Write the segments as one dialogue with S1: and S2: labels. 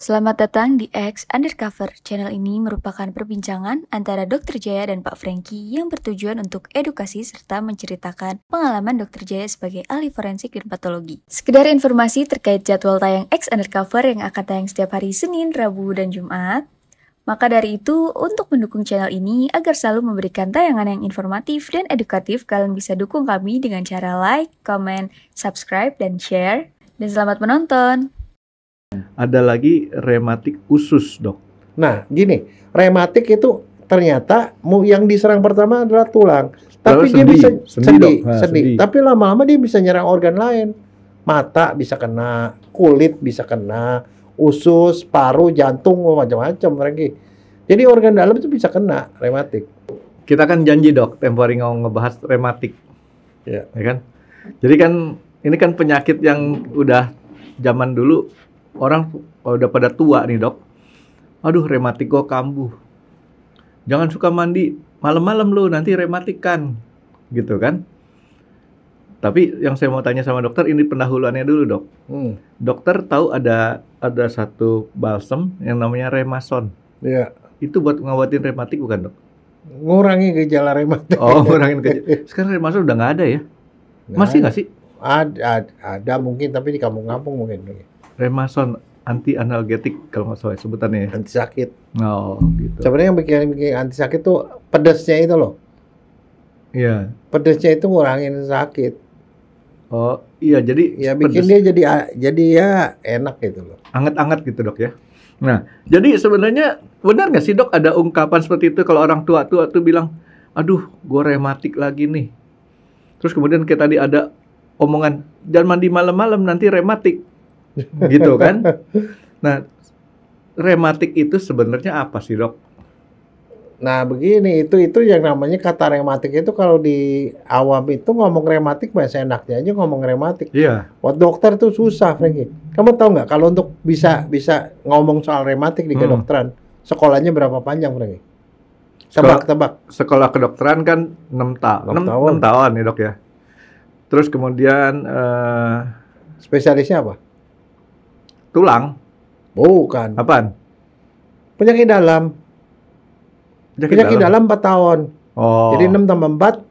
S1: Selamat datang di X Undercover. Channel ini merupakan perbincangan antara Dr. Jaya dan Pak Franky yang bertujuan untuk edukasi serta menceritakan pengalaman Dr. Jaya sebagai ahli forensik dan patologi. Sekedar informasi terkait jadwal tayang X Undercover yang akan tayang setiap hari Senin, Rabu, dan Jumat. Maka dari itu, untuk mendukung channel ini agar selalu memberikan tayangan yang informatif dan edukatif, kalian bisa dukung kami dengan cara like, comment, subscribe, dan share. Dan selamat menonton!
S2: Ada lagi rematik usus, dok.
S3: Nah, gini, rematik itu ternyata yang diserang pertama adalah tulang. Tapi dia bisa sendi. Tapi lama-lama dia bisa nyerang organ lain. Mata bisa kena, kulit bisa kena, usus, paru, jantung, macam-macam lagi. Jadi organ dalam itu bisa kena rematik.
S2: Kita kan janji, dok, tempo hari ngebahas rematik. Ya kan? Jadi kan ini kan penyakit yang udah zaman dulu orang udah pada tua nih, dok. Aduh, rematik gua kambuh. Jangan suka mandi malam-malam lu, nanti rematik kan. Gitu kan? Tapi yang saya mau tanya sama dokter, ini pendahuluannya dulu, dok. Dokter tahu ada satu balsem yang namanya Remason.
S3: Iya.
S2: Itu buat ngobatin rematik bukan, dok?
S3: Ngurangi gejala rematik.
S2: Oh, ngurangin gejala. Sekarang Remason udah nggak ada ya? Masih nggak sih?
S3: Ada mungkin, tapi di kampung-kampung mungkin.
S2: Remason anti analgetik kalau nggak salah sebutannya.
S3: Anti sakit.
S2: Oh, gitu.
S3: Sebenarnya yang bikin anti sakit tuh pedesnya itu loh.
S2: Iya.
S3: Pedesnya itu ngurangin sakit.
S2: Oh, iya, jadi
S3: ya bikin pedes. Dia jadi ya enak gitu loh.
S2: Anget-anget gitu, dok ya. Nah, jadi sebenarnya benar nggak sih, dok, ada ungkapan seperti itu kalau orang tua-tua tuh bilang, aduh, gue rematik lagi nih. Terus kemudian kayak tadi ada omongan, jangan mandi malam-malam nanti rematik. Gitu kan? Nah, rematik itu sebenarnya apa sih, dok?
S3: Nah, begini, itu yang namanya kata rematik itu kalau di awam itu ngomong rematik bahasa enaknya aja ngomong rematik.
S2: Iya.
S3: Buat dokter tuh susah, Franky. Kamu tahu nggak kalau untuk bisa ngomong soal rematik di kedokteran, sekolahnya berapa panjang, Franky? Tebak.
S2: Sekolah kedokteran kan 6 tahun ya, dok ya. Terus kemudian
S3: spesialisnya apa?
S2: Tulang.
S3: Bukan.
S2: Apaan?
S3: Penyakit dalam. Penyakit dalam 4 tahun.
S2: Oh.
S3: Jadi 6 tambah 4,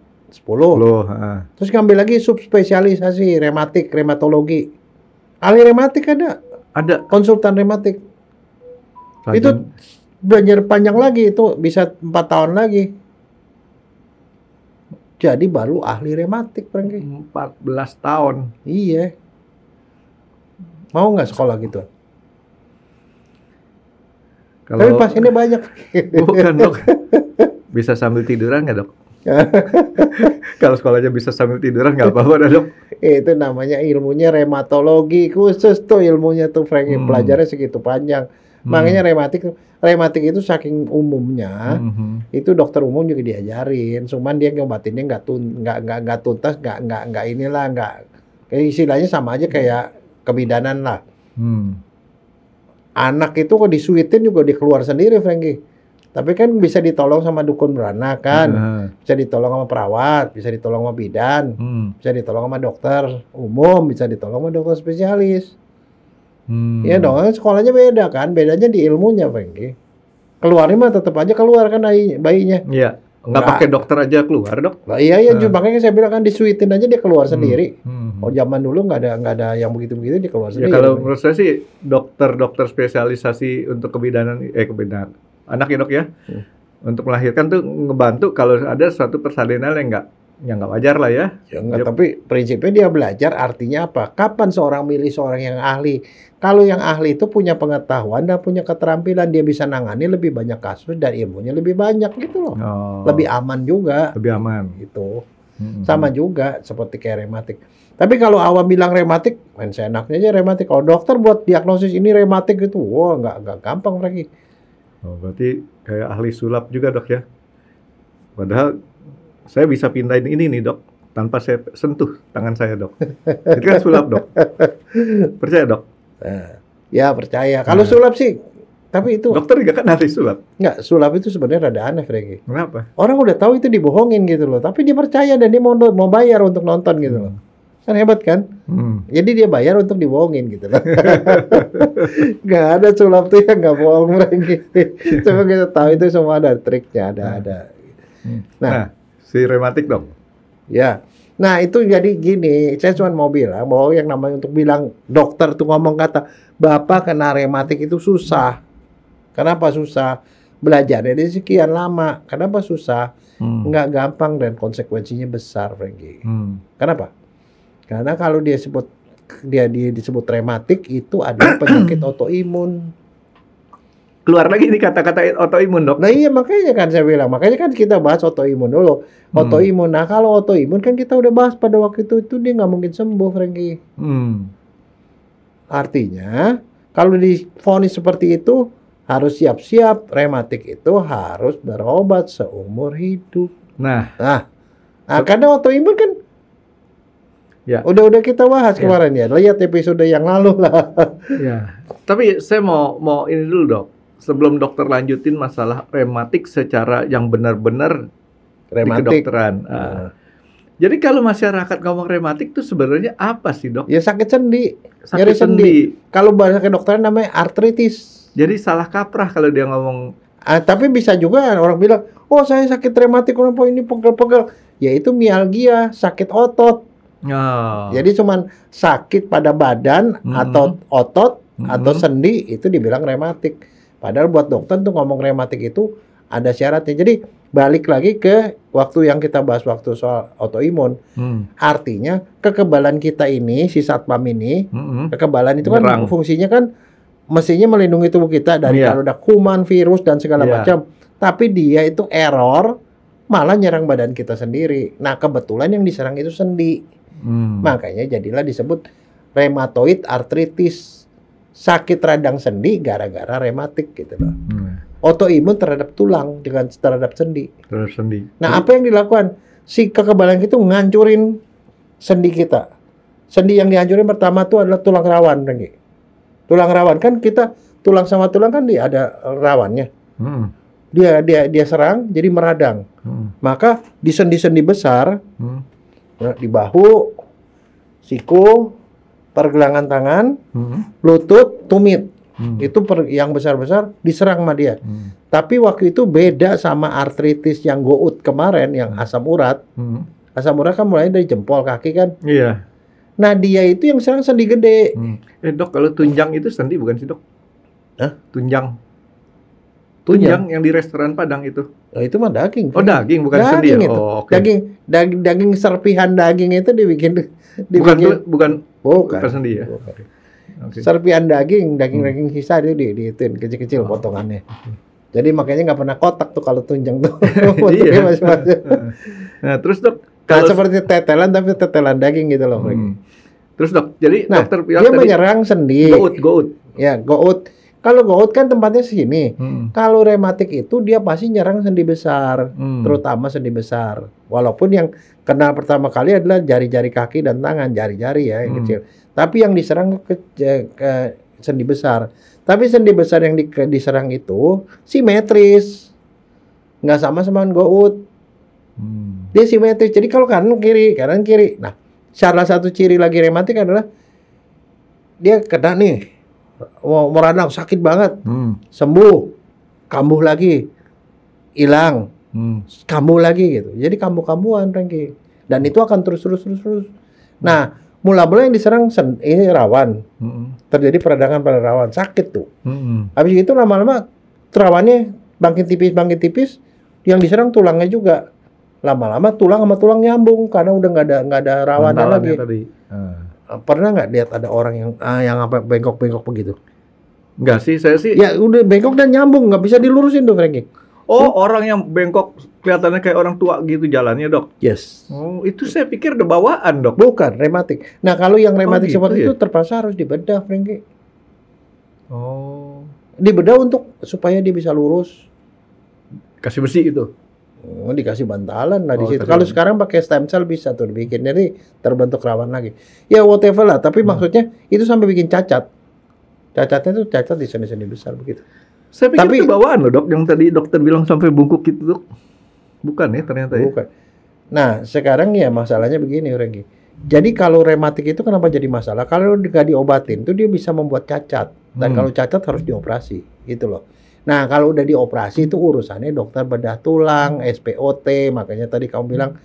S3: 10. Terus ngambil lagi subspesialisasi rematik, rematologi. Ahli rematik ada.
S2: Ada.
S3: Konsultan rematik. Itu belajar panjang lagi, itu bisa 4 tahun lagi. Jadi baru ahli rematik, Franky.
S2: 14 tahun.
S3: Iya. Mau nggak sekolah gitu? Tapi pasiennya banyak.
S2: Bukan, dok. Bisa sambil tiduran nggak, dok? Kalau sekolahnya bisa sambil tiduran nggak apa-apa, dok.
S3: Itu namanya ilmunya rematologi khusus tuh ilmunya tuh, Franky. Pelajarnya segitu panjang. Makanya rematik itu saking umumnya, itu dokter umum juga diajarin. Cuman dia ngobatinnya nggak tuntas, nggak inilah, nggak. Istilahnya sama aja kayak kebidanan lah. Anak itu kok disuitin juga dikeluar sendiri, Franky. Tapi kan bisa ditolong sama dukun beranak kan. Bisa ditolong sama perawat, bisa ditolong sama bidan, bisa ditolong sama dokter umum, bisa ditolong sama dokter spesialis. Ya dong, sekolahnya beda kan. Bedanya di ilmunya, Franky. Keluarnya mah tetap aja keluar kan bayinya.
S2: Iya. Nggak pakai dokter aja keluar, dok?
S3: Nah, iya, makanya saya bilang kan disuitin aja dia keluar sendiri. Oh, zaman dulu nggak ada yang begitu-begitu, dia keluar sendiri.
S2: Ya, kalau menurut saya sih dokter spesialisasi untuk kebidanan anak ya, dok ya, untuk melahirkan tuh ngebantu kalau ada suatu persalinan yang nggak wajar lah ya.
S3: Ya enggak, tapi prinsipnya dia belajar artinya apa? Kapan seorang milih seorang yang ahli? Kalau yang ahli itu punya pengetahuan dan punya keterampilan, dia bisa nangani lebih banyak kasus dan ilmunya lebih banyak gitu loh. Lebih aman juga.
S2: Lebih aman.
S3: Gitu. Sama juga seperti kayak rematik. Tapi kalau awam bilang rematik, main seenaknya aja rematik. Kalau dokter buat diagnosis ini rematik gitu, wah nggak gampang lagi.
S2: Oh, berarti kayak ahli sulap juga, dok ya? Padahal saya bisa pindahin ini nih, dok, tanpa saya sentuh tangan saya, dok. Itu kan sulap, dok. Percaya, dok?
S3: Ya percaya. Kalau sulap sih, tapi itu
S2: dokter juga kan ahli sulap.
S3: Nggak, sulap itu sebenarnya rada aneh, Franky.
S2: Kenapa?
S3: Orang udah tahu itu dibohongin gitu loh, tapi dia percaya dan dia mau bayar untuk nonton gitu loh. Kan hebat kan? Jadi dia bayar untuk dibohongin gitu loh. Nggak ada sulap tuh yang nggak bohong Franky. Coba kita tahu itu semua ada triknya, ada.
S2: Nah, si rematik dok.
S3: Ya. Nah itu jadi gini, saya cuma mau bilang bahwa yang namanya untuk bilang dokter tuh ngomong kata Bapak kena rematik itu susah. Kenapa susah? Belajarnya dari sekian lama. Kenapa susah? Nggak gampang dan konsekuensinya besar, Franky. Kenapa? Karena kalau dia disebut rematik itu adalah penyakit autoimun.
S2: Keluar lagi ini kata-kata autoimun dok.
S3: Nah iya makanya kan saya bilang, makanya kan kita bahas autoimun dulu. Autoimun. Nah kalau autoimun kan kita udah bahas pada waktu itu dia nggak mungkin sembuh, Franky. Artinya kalau divonis seperti itu harus siap-siap, rematik itu harus berobat seumur hidup.
S2: Nah
S3: Karena autoimun kan
S2: ya.
S3: Udah kita bahas kemarin ya. Lihat episode yang lalu lah.
S2: Ya. Tapi saya mau ini dulu dok. Sebelum dokter lanjutin masalah rematik secara yang benar-benar di kedokteran. Jadi kalau masyarakat ngomong rematik itu sebenarnya apa sih dok?
S3: Ya sakit sendi.
S2: Sakit sendi.
S3: Kalau bahasa kedokteran namanya artritis.
S2: Jadi salah kaprah kalau dia ngomong.
S3: Tapi bisa juga orang bilang, oh saya sakit rematik, kenapa ini pegel-pegel? Ya itu mialgia, sakit otot. Jadi cuman sakit pada badan atau otot atau sendi itu dibilang rematik. Padahal buat dokter tuh ngomong rematik itu ada syaratnya. Jadi balik lagi ke waktu yang kita bahas waktu soal autoimun. Artinya kekebalan kita ini, si satpam ini, kekebalan itu kan fungsinya kan mestinya melindungi tubuh kita dari kalau ada kuman, virus dan segala macam. Tapi dia itu error malah nyerang badan kita sendiri. Nah kebetulan yang diserang itu sendi. Makanya jadilah disebut rheumatoid arthritis. Sakit radang sendi gara-gara rematik gitu loh. Autoimun terhadap tulang dengan terhadap sendi. Nah, apa yang dilakukan? Si kekebalan itu ngancurin sendi kita. Sendi yang dihancurin pertama itu adalah tulang rawan, Renggi. Tulang rawan kan kita tulang sama tulang kan ada rawannya. Dia serang jadi meradang. Maka di sendi-sendi besar, di bahu, siku, pergelangan tangan, lutut, tumit. Itu yang besar-besar diserang sama dia. Tapi waktu itu beda sama artritis yang gout kemarin, yang asam urat. Asam urat kan mulai dari jempol kaki kan.
S2: Iya.
S3: Nah dia itu yang serang sendi gede.
S2: Dok, kalau tunjang itu sendi bukan sih dok?
S3: Hah?
S2: Tunjang yang di restoran Padang itu.
S3: Oh, itu mah daging.
S2: Oh daging bukan sendi ya?
S3: Itu.
S2: Oh, okay.
S3: Daging serpihan daging itu dibikin
S2: bukan sendi ya.
S3: Okay. Serpihan daging sisa itu diitin kecil-kecil potongannya. Jadi makanya nggak pernah kotak tuh kalau tunjang tuh.
S2: Iya. Nah terus dok, kalau
S3: seperti tetelan tapi tetelan daging gitu loh.
S2: Terus dok, jadi dokter bilang
S3: dia menyerang sendi.
S2: Gout.
S3: Ya gout. Kalau gout kan tempatnya sini. Kalau rematik itu dia pasti nyerang sendi besar, terutama sendi besar. Walaupun yang kena pertama kali adalah jari-jari kaki dan tangan, jari-jari ya yang kecil. Tapi yang diserang ke sendi besar. Tapi sendi besar yang diserang itu simetris, nggak sama gout. Dia simetris. Jadi kalau kanan kiri. Nah, salah satu ciri lagi rematik adalah dia kena nih. Meradang sakit banget, sembuh, kambuh lagi, hilang, kambuh lagi gitu. Jadi kambuh-kambuhan, Rengki. Dan itu akan terus. Nah, mula-mula yang diserang ini rawan, terjadi peradangan pada rawan, sakit tuh. Habis itu lama-lama rawannya bangkit tipis, yang diserang tulangnya juga. Lama-lama tulang sama tulang nyambung karena udah nggak ada rawannya lagi. Pernah nggak lihat ada orang yang apa bengkok-bengkok begitu?
S2: Enggak sih, saya sih.
S3: Ya udah bengkok dan nyambung, nggak bisa dilurusin tuh, Franky.
S2: Oh, orang yang bengkok kelihatannya kayak orang tua gitu jalannya, dok?
S3: Yes.
S2: Oh, itu saya pikir udah bawaan, dok.
S3: Bukan, rematik. Nah, kalau yang rematik
S2: gitu
S3: seperti
S2: ya?
S3: itu terpaksa harus dibedah, Franky.
S2: Oh.
S3: Dibedah supaya dia bisa lurus.
S2: Kasih besi gitu?
S3: Dikasih bantalan lah di situ.
S2: kasih
S3: Kalau sekarang pakai stem cell bisa tuh dibikin, jadi terbentuk rawan lagi. Ya whatever lah, tapi maksudnya itu sampai bikin cacat. Cacatnya tuh cacat di sendi-sendi besar begitu.
S2: Saya pikir itu bawaan loh, dok. Yang tadi dokter bilang sampai bungkuk gitu, dok. Bukan ya ternyata ya?
S3: Bukan. Nah, sekarang ya masalahnya begini, Renggi. Jadi kalau rematik itu kenapa jadi masalah? Kalau nggak diobatin, tuh dia bisa membuat cacat. Dan kalau cacat harus dioperasi, gitu loh. Nah, kalau udah dioperasi itu urusannya dokter bedah tulang, SPOT, makanya tadi kamu bilang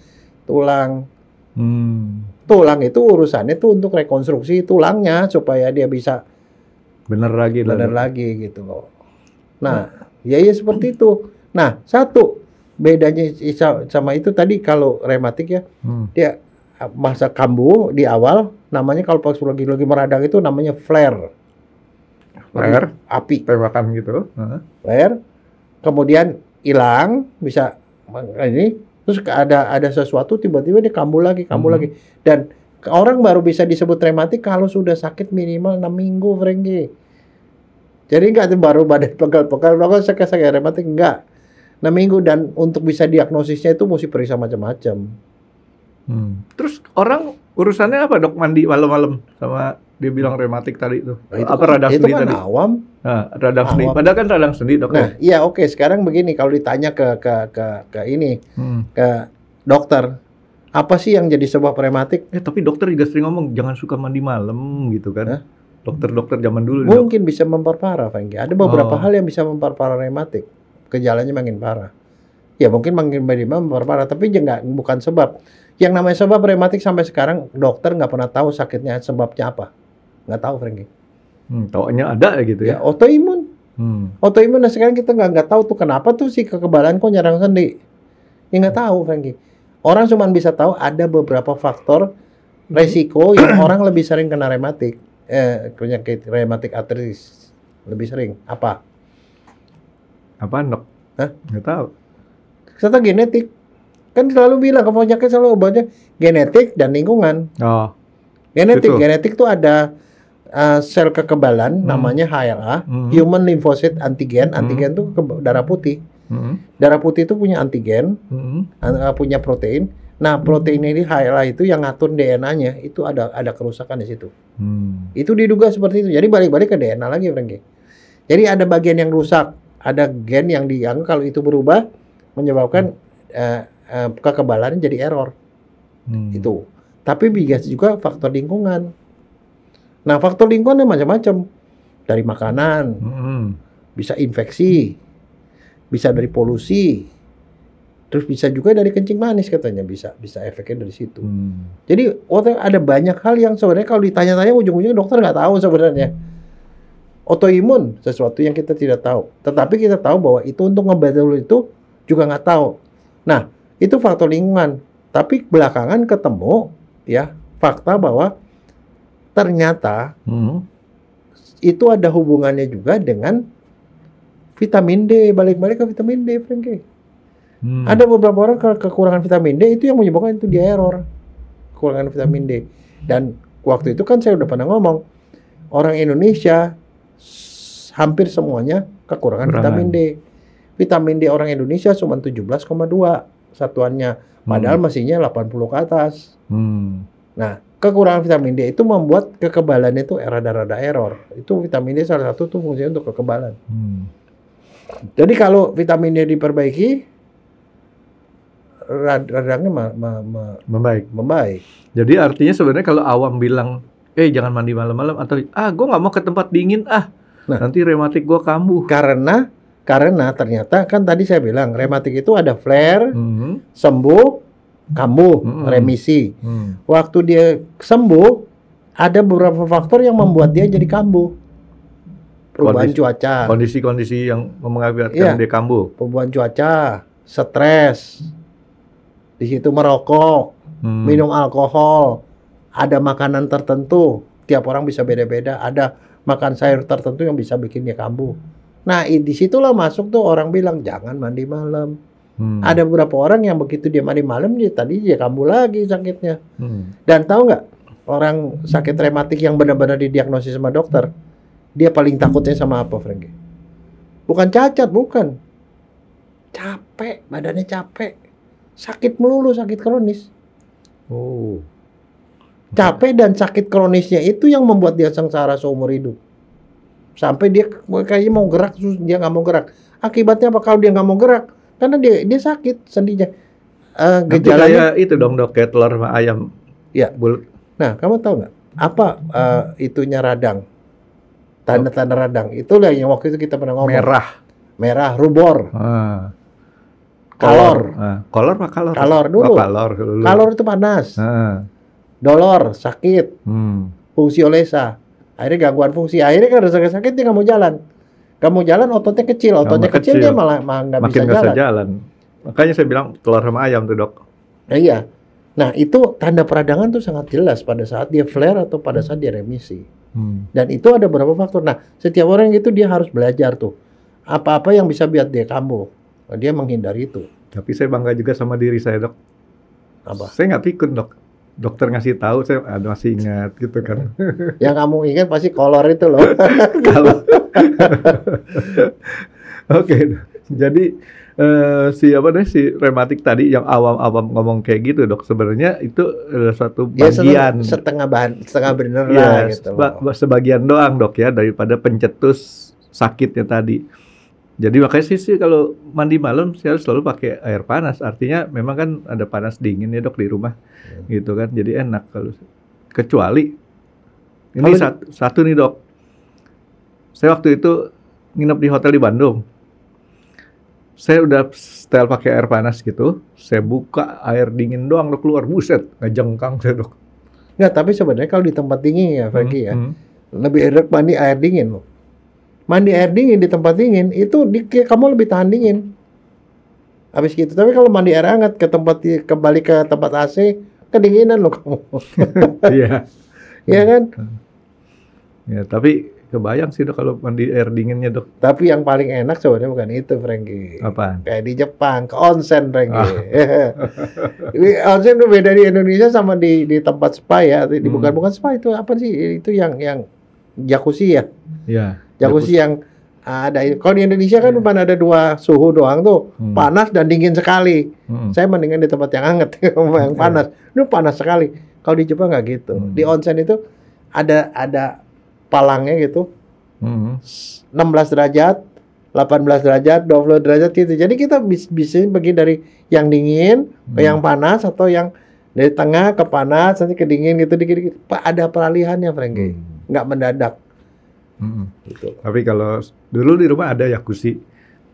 S3: tulang. Tulang itu urusannya tuh untuk rekonstruksi tulangnya supaya dia bisa
S2: bener lagi
S3: gitu loh. Nah, ya seperti itu. Nah, satu bedanya sama itu tadi kalau rematik ya, dia masa kambuh di awal, namanya kalau pas lagi meradang itu namanya flare. Api.
S2: Tembakan gitu.
S3: Flare. Kemudian hilang, bisa ini. Terus ada sesuatu tiba-tiba dia kambuh lagi. Dan orang baru bisa disebut rematik kalau sudah sakit minimal 6 minggu, Frankie. Jadi enggak baru badan pegal-pegal, sakit rematik enggak. 6 minggu dan untuk bisa diagnosisnya itu mesti periksa macam-macam.
S2: Terus orang urusannya apa dok mandi malam-malam sama dia bilang rematik tadi itu?
S3: Nah, itu
S2: apa radang sendi tadi? Itu
S3: kan awam.
S2: Nah, radang sendi. Padahal kan radang sendi dok.
S3: Nah, iya oke. Sekarang begini, kalau ditanya ke ini ke dokter, apa sih yang jadi sebab rematik?
S2: Tapi dokter juga sering ngomong jangan suka mandi malam gitu kan? Dokter-dokter zaman dulu.
S3: Mungkin bisa memperparah, Frankie. Ada beberapa hal yang bisa memperparah rematik. Gejalanya makin parah. Ya mungkin makin memperparah, tapi bukan sebab. Yang namanya sebab rematik sampai sekarang dokter nggak pernah tahu sakitnya sebabnya apa. Nggak tahu, Frankie.
S2: Taunya ada gitu ya?
S3: Autoimun. Autoimun, nah sekarang kita nggak tahu tuh kenapa tuh si kekebalan kok nyerang sendi. Ya nggak tahu, Frankie. Orang cuma bisa tahu ada beberapa faktor resiko yang orang lebih sering kena rematik. Penyakit rematik artritis. Lebih sering. Apa?
S2: Apa, dok? Nggak tahu.
S3: Serta genetik. Kan selalu bilang penyakit selalu obatnya genetik dan lingkungan. Genetik tuh ada sel kekebalan namanya HLA, Human Lymphocyte Antigen. Antigen tuh darah putih. Darah putih itu punya antigen, punya protein. Nah, protein ini HLA itu yang ngatur DNA-nya itu ada kerusakan di situ. Itu diduga seperti itu. Jadi balik-balik ke DNA lagi, Frankie. Jadi ada bagian yang rusak, ada gen yang kalau itu berubah menyebabkan kekebalannya jadi error. Itu. Tapi bisa juga faktor lingkungan. Nah, faktor lingkungan macam-macam. Dari makanan, bisa infeksi, bisa dari polusi, terus bisa juga dari kencing manis katanya bisa efeknya dari situ. Jadi ada banyak hal yang sebenarnya kalau ditanya-tanya ujung-ujungnya dokter nggak tahu sebenarnya. Autoimun sesuatu yang kita tidak tahu. Tetapi kita tahu bahwa itu untuk ngebantu itu juga nggak tahu. Nah, itu faktor lingkungan. Tapi belakangan ketemu ya fakta bahwa ternyata itu ada hubungannya juga dengan vitamin D. Balik-balik ke vitamin D, Frankie. Ada beberapa orang kekurangan vitamin D itu yang menyebabkan itu dia error. Kekurangan vitamin D. Dan waktu itu kan saya udah pernah ngomong orang Indonesia hampir semuanya kekurangan vitamin D. Vitamin D orang Indonesia cuma 17,2 satuannya. Padahal mestinya 80 ke atas. Nah, kekurangan vitamin D itu membuat kekebalannya itu rada-rada error. Itu vitamin D salah satu tuh fungsinya untuk kekebalan. Jadi kalau vitamin D diperbaiki, radangnya membaik.
S2: Jadi artinya sebenarnya kalau awam bilang, jangan mandi malam-malam atau gue nggak mau ke tempat dingin nanti rematik gue kambuh.
S3: Karena ternyata kan tadi saya bilang rematik itu ada flare, sembuh, kambuh, remisi. Waktu dia sembuh, ada beberapa faktor yang membuat dia jadi kambuh. Perubahan cuaca.
S2: Kondisi-kondisi yang mengakibatkan dia kambuh.
S3: Perubahan cuaca, stres, di situ merokok, minum alkohol, ada makanan tertentu. Tiap orang bisa beda-beda. Ada makan sayur tertentu yang bisa bikin dia kambuh. Nah, disitulah masuk tuh orang bilang jangan mandi malam. Ada beberapa orang yang begitu dia mandi malam tadi dia kambuh lagi sakitnya. Dan tahu nggak orang sakit rematik yang benar-benar didiagnosis sama dokter, dia paling takutnya sama apa, Frankie? Bukan cacat, bukan. Capek, badannya capek. Sakit melulu, sakit kronis. Capek dan sakit kronisnya itu yang membuat dia sengsara seumur hidup. Sampai dia kayaknya mau gerak, dia nggak mau gerak. Akibatnya apa kalau dia nggak mau gerak? Karena dia sakit sendinya.
S2: Gejalanya itu dong dok, kayak telur sama ayam.
S3: Ya.
S2: Bulat.
S3: Nah, kamu tahu nggak apa itunya radang? Tanda-tanda radang. Itulah yang waktu itu kita pernah ngomong. Merah, rubor. Kalor.
S2: Kolor apa kalor?
S3: Kalor dulu.
S2: Kalor dulu.
S3: Kalor itu panas. Dolor, sakit. Fungsiolesa. Akhirnya gangguan fungsi. Akhirnya kan rasa sakit dia nggak mau jalan. Kamu jalan ototnya kecil. Ototnya kecil dia malah nggak bisa jalan.
S2: Makanya saya bilang telur sama ayam tuh, Dok.
S3: Iya. Nah, itu tanda peradangan tuh sangat jelas pada saat dia flare atau pada saat dia remisi. Dan itu ada beberapa faktor. Nah, setiap orang itu dia harus belajar tuh. Apa-apa yang bisa buat dia kambuh. Dia menghindari itu.
S2: Tapi saya bangga juga sama diri saya, Dok.
S3: Apa?
S2: Saya nggak pikun, Dok. Dokter ngasih tahu, saya masih ingat gitu kan.
S3: Yang kamu ingat pasti kolor itu loh.
S2: Kalau Oke. Jadi si rematik tadi yang awam-awam ngomong kayak gitu, Dok, sebenarnya itu adalah suatu bagian
S3: setengah bener lah gitu loh.
S2: Sebagian doang, Dok, ya, daripada pencetus sakitnya tadi. Jadi makanya sih kalau mandi malam saya harus selalu pakai air panas. Artinya memang kan ada panas dingin ya, Dok, di rumah. Gitu kan. Jadi enak kalau kecuali ini satu nih, Dok. Saya waktu itu nginep di hotel di Bandung. Saya udah setel pakai air panas gitu. Saya buka air dingin doang, Dok, keluar. Buset, ngejengkang saya, Dok.
S3: Nggak, tapi sebenarnya kalau di tempat dingin ya, Frankie ya. Lebih enak mandi air dingin loh. Mandi air dingin di tempat dingin itu kamu lebih tahan dingin. Habis gitu. Tapi kalau mandi air hangat kembali ke tempat AC, kedinginan loh kamu.
S2: Iya.
S3: Iya kan?
S2: Ya, tapi kebayang sih, Dok, kalau mandi air dinginnya, Dok.
S3: Tapi yang paling enak sebenarnya bukan itu, Frankie.
S2: Apa?
S3: Kayak di Jepang, ke onsen, Frankie. Onsen itu beda di Indonesia sama di tempat spa ya. Bukan spa, itu apa sih? Itu yang jacuzzi ya.
S2: Iya.
S3: Jacuzzi yang ada. Kalau di Indonesia kan cuma ada 2 suhu doang tuh, panas dan dingin sekali. Saya mendingan di tempat yang hangat, yang panas. Itu panas sekali. Kalau di Jepang nggak gitu. Di onsen itu ada palangnya gitu, 16 derajat, 18 derajat, 20 derajat gitu. Jadi kita bisa bagi dari yang dingin ke yang panas, atau yang dari tengah ke panas, nanti ke dingin gitu, dikit-dikit. Ada peralihannya, Frankie. Nggak mendadak. Gitu.
S2: Tapi kalau dulu di rumah ada jacuzzi,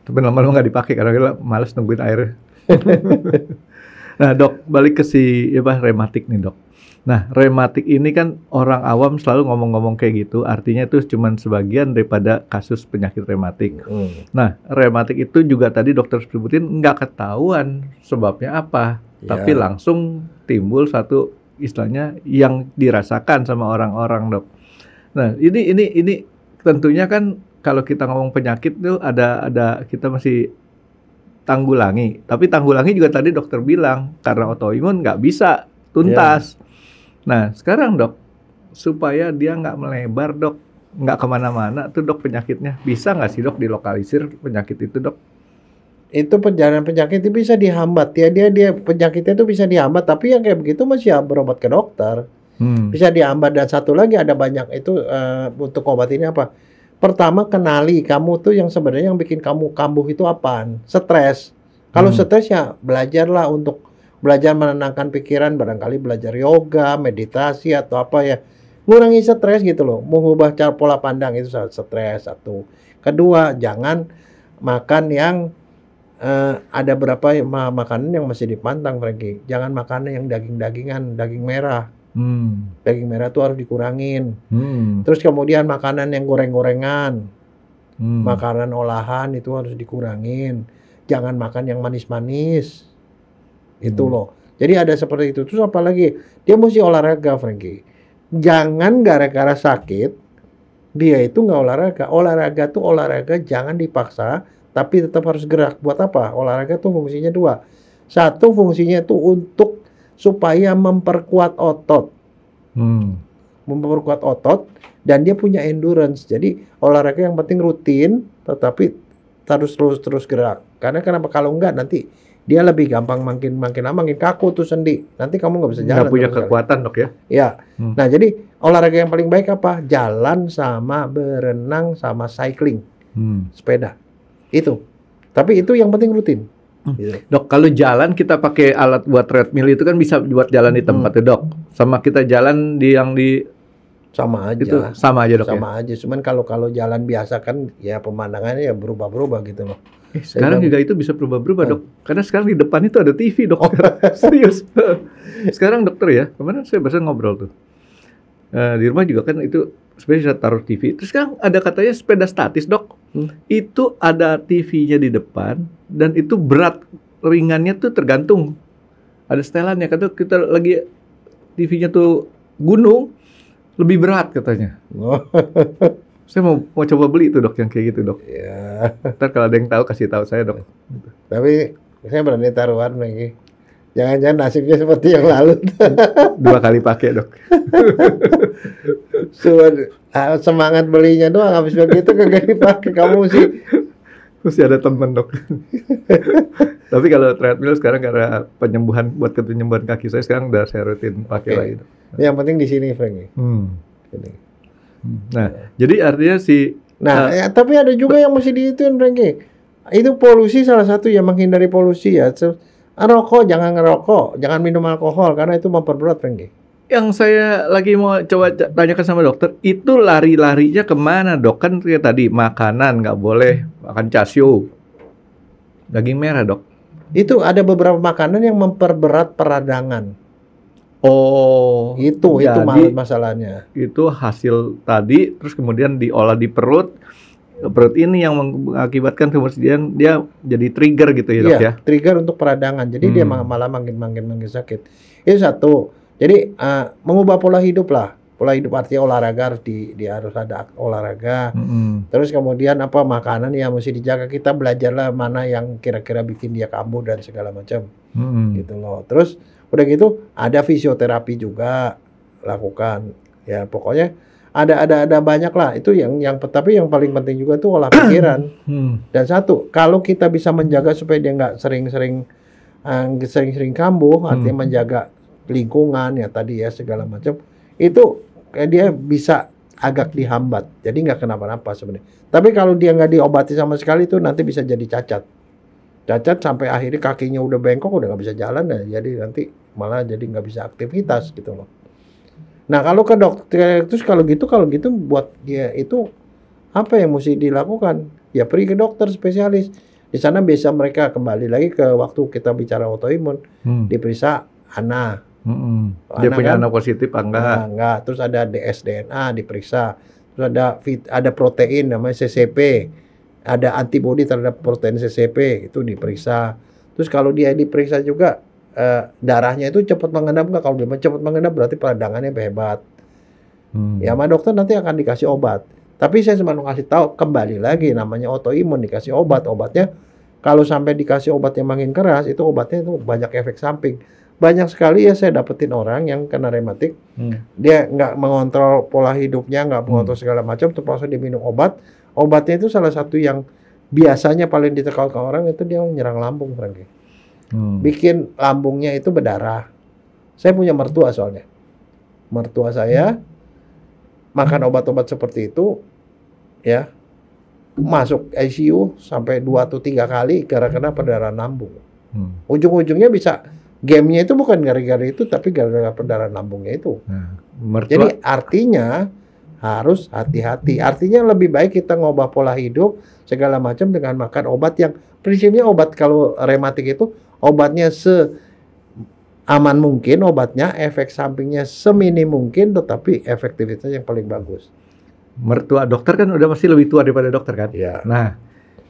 S2: tapi lama-lama nggak dipakai karena kita malas nungguin air. Nah, Dok, balik ke rematik nih, Dok. Nah, rematik ini kan orang awam selalu ngomong-ngomong kayak gitu, artinya itu cuma sebagian daripada kasus penyakit rematik. Nah, rematik itu juga tadi dokter sebutin nggak ketahuan sebabnya apa, tapi langsung timbul satu istilahnya yang dirasakan sama orang-orang, Dok. Nah, ini tentunya kan kalau kita ngomong penyakit tuh ada kita masih tanggulangi. Tapi tanggulangi juga tadi dokter bilang karena autoimun nggak bisa tuntas. Nah, sekarang, Dok, supaya dia nggak melebar, Dok, nggak kemana-mana tuh, Dok, penyakitnya. Bisa nggak sih, Dok, dilokalisir penyakit itu, Dok?
S3: Itu perjalanan penyakit itu bisa dihambat. Ya, dia penyakitnya itu bisa dihambat, tapi yang kayak begitu masih berobat ke dokter. Bisa dihambat. Dan satu lagi ada banyak itu untuk obat ini apa? Pertama, kenali kamu tuh yang sebenarnya yang bikin kamu kambuh itu apaan? Stres. Kalau stres ya belajarlah untuk belajar menenangkan pikiran, barangkali belajar yoga, meditasi atau apa ya. Ngurangi stres gitu loh. Mengubah cara pola pandang itu stres satu. Kedua, jangan makan yang ada berapa makanan yang masih dipantang, Frankie. Jangan makan yang daging-dagingan, daging merah. Daging merah tuh harus dikurangin. Terus kemudian makanan yang goreng-gorengan, makanan olahan itu harus dikurangin. Jangan makan yang manis-manis. Itu loh. Jadi ada seperti itu. Terus apalagi dia mesti olahraga, Frankie. Jangan gara-gara sakit dia itu nggak olahraga. Olahraga tuh olahraga jangan dipaksa, tapi tetap harus gerak. Buat apa? Olahraga tuh fungsinya 2. Satu, fungsinya tuh untuk supaya memperkuat otot. Memperkuat otot, dan dia punya endurance. Jadi olahraga yang penting rutin, tetapi harus terus gerak. Karena kenapa? Kalau enggak nanti dia lebih gampang makin lama makin kaku tuh sendi. Nanti kamu nggak bisa jalan.
S2: Nggak punya kekuatan, Dok, ya?
S3: Ya. Nah, jadi olahraga yang paling baik apa? Jalan sama berenang sama cycling. Sepeda. Itu. Tapi itu yang penting rutin. Gitu.
S2: Dok, kalau jalan kita pakai alat buat treadmill itu kan bisa buat jalan di tempat ya, Dok. Sama kita jalan di yang di
S3: Sama aja.
S2: itu sama aja, Dok.
S3: Sama aja. Cuman kalau jalan biasa kan ya pemandangannya ya berubah-berubah gitu loh.
S2: Sekarang juga itu bisa berubah-berubah, Dok. Karena sekarang di depan itu ada TV, Dok. Serius. Sekarang dokter ya, kemarin saya barusan ngobrol tuh. Di rumah juga kan itu sebenarnya bisa taruh TV. Terus sekarang ada katanya sepeda statis, Dok. Itu ada TV-nya di depan dan itu berat ringannya tuh tergantung. Ada setelannya. Kata kita lagi TV-nya tuh gunung lebih berat katanya. Saya mau coba beli itu, Dok, yang kayak gitu, Dok.
S3: Ya.
S2: Ntar kalau ada yang tahu kasih tahu saya, Dok.
S3: Tapi saya berani taruhan lagi. Jangan-jangan nasibnya seperti yang lalu.
S2: 2 kali pakai, Dok.
S3: Semangat belinya doang, habis begitu kagak dipakai. Kamu sih
S2: Masih ada temen, Dok. Tapi kalau treadmill sekarang karena buat penyembuhan kaki saya sekarang udah saya rutin pakai lagi, Dok.
S3: yang penting di sini, Frank.
S2: Nah, jadi artinya
S3: Tapi ada juga yang mesti diituin, Frank. Itu polusi salah satu yang menghindari polusi ya. Rokok, jangan ngerokok, jangan minum alkohol karena itu memperberat, Frank.
S2: yang saya lagi mau coba tanyakan sama dokter, itu lari-larinya kemana, Dok? Kan kayak tadi, makanan nggak boleh makan casio, daging merah, Dok.
S3: Itu ada beberapa makanan yang memperberat peradangan.
S2: Oh,
S3: Itu
S2: jadi
S3: masalahnya.
S2: itu hasil tadi, terus kemudian diolah di perut ini yang mengakibatkan kemudian dia jadi trigger gitu ya, Dok, ya?
S3: Trigger untuk peradangan. Jadi dia malah makin sakit. Itu satu. Jadi mengubah pola hidup lah. Pola hidup artinya olahraga harus ada olahraga. Terus kemudian makanan yang mesti dijaga. Kita belajarlah mana yang kira-kira bikin dia kambuh dan segala macam. Gitu loh. Terus udah gitu ada fisioterapi juga lakukan. Ya pokoknya ada banyak lah. Itu tapi yang paling penting juga tuh olah pikiran. Dan satu, kalau kita bisa menjaga supaya dia nggak sering-sering kambuh, artinya menjaga lingkungan ya tadi ya segala macam, itu dia bisa agak dihambat, jadi nggak kenapa-napa sebenarnya. Tapi kalau dia nggak diobati sama sekali itu nanti bisa jadi cacat sampai akhirnya kakinya udah bengkok, udah nggak bisa jalan ya, jadi nanti malah jadi nggak bisa aktivitas gitu loh. Nah kalau ke dokter terus kalau gitu buat dia itu apa yang mesti dilakukan? Ya pergi ke dokter spesialis. Di sana biasa mereka kembali lagi ke waktu kita bicara autoimun, diperiksa ANA.
S2: Dia punya anak positif enggak?
S3: Enggak. Terus ada dsDNA diperiksa. Terus ada protein namanya CCP. Ada antibodi terhadap protein CCP itu diperiksa. Terus kalau dia diperiksa juga darahnya itu cepat mengendap enggak? Kalau dia cepat mengendap berarti peradangannya hebat. Ya sama dokter nanti akan dikasih obat. Tapi saya cuma mau kasih tahu kembali lagi namanya autoimun dikasih obatnya kalau sampai dikasih obat yang makin keras itu obatnya itu banyak efek samping. Banyak sekali ya saya dapetin orang yang kena rematik, dia nggak mengontrol pola hidupnya, nggak mengontrol segala macam, terpaksa dia minum obatnya itu salah satu yang biasanya paling ditekan ke orang itu dia menyerang lambung, Franky. Bikin lambungnya itu berdarah. Saya punya mertua soalnya, mertua saya makan obat-obat seperti itu, ya masuk ICU sampai 2 atau 3 kali gara-gara perdarahan lambung. Ujung-ujungnya bisa gamenya itu bukan gara-gara itu, tapi gara-gara perdarahan lambungnya itu. Jadi artinya harus hati-hati. Artinya lebih baik kita ngubah pola hidup segala macam dengan makan obat yang prinsipnya obat kalau rematik itu obatnya aman mungkin, obatnya efek sampingnya seminim mungkin, tetapi efektivitasnya yang paling bagus.
S2: Mertua dokter kan udah pasti lebih tua daripada dokter kan?
S3: Ya.
S2: Nah,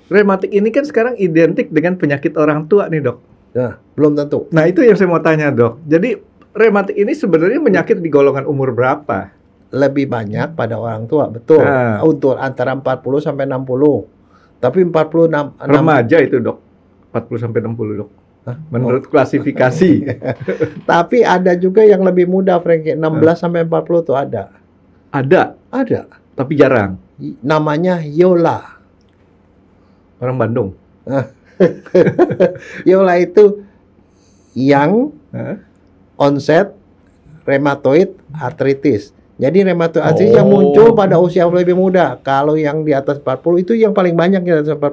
S2: rematik ini kan sekarang identik dengan penyakit orang tua nih, Dok.
S3: Nah, belum tentu.
S2: Nah, itu yang saya mau tanya, Dok. Jadi, rematik ini sebenarnya penyakit di golongan umur berapa?
S3: Lebih banyak pada orang tua, betul. Untuk antara 40 sampai 60. Tapi 46
S2: remaja itu, Dok. 40 sampai 60, Dok. Menurut klasifikasi.
S3: Tapi ada juga yang lebih muda, Franky. 16 sampai 40 tuh ada.
S2: Ada?
S3: Ada.
S2: Tapi jarang.
S3: Namanya Yola.
S2: Orang Bandung.
S3: Yola itu yang onset rheumatoid arthritis. Jadi rheumatoid arthritis yang muncul pada usia lebih muda. Kalau yang di atas 40 itu yang paling banyak di atas 40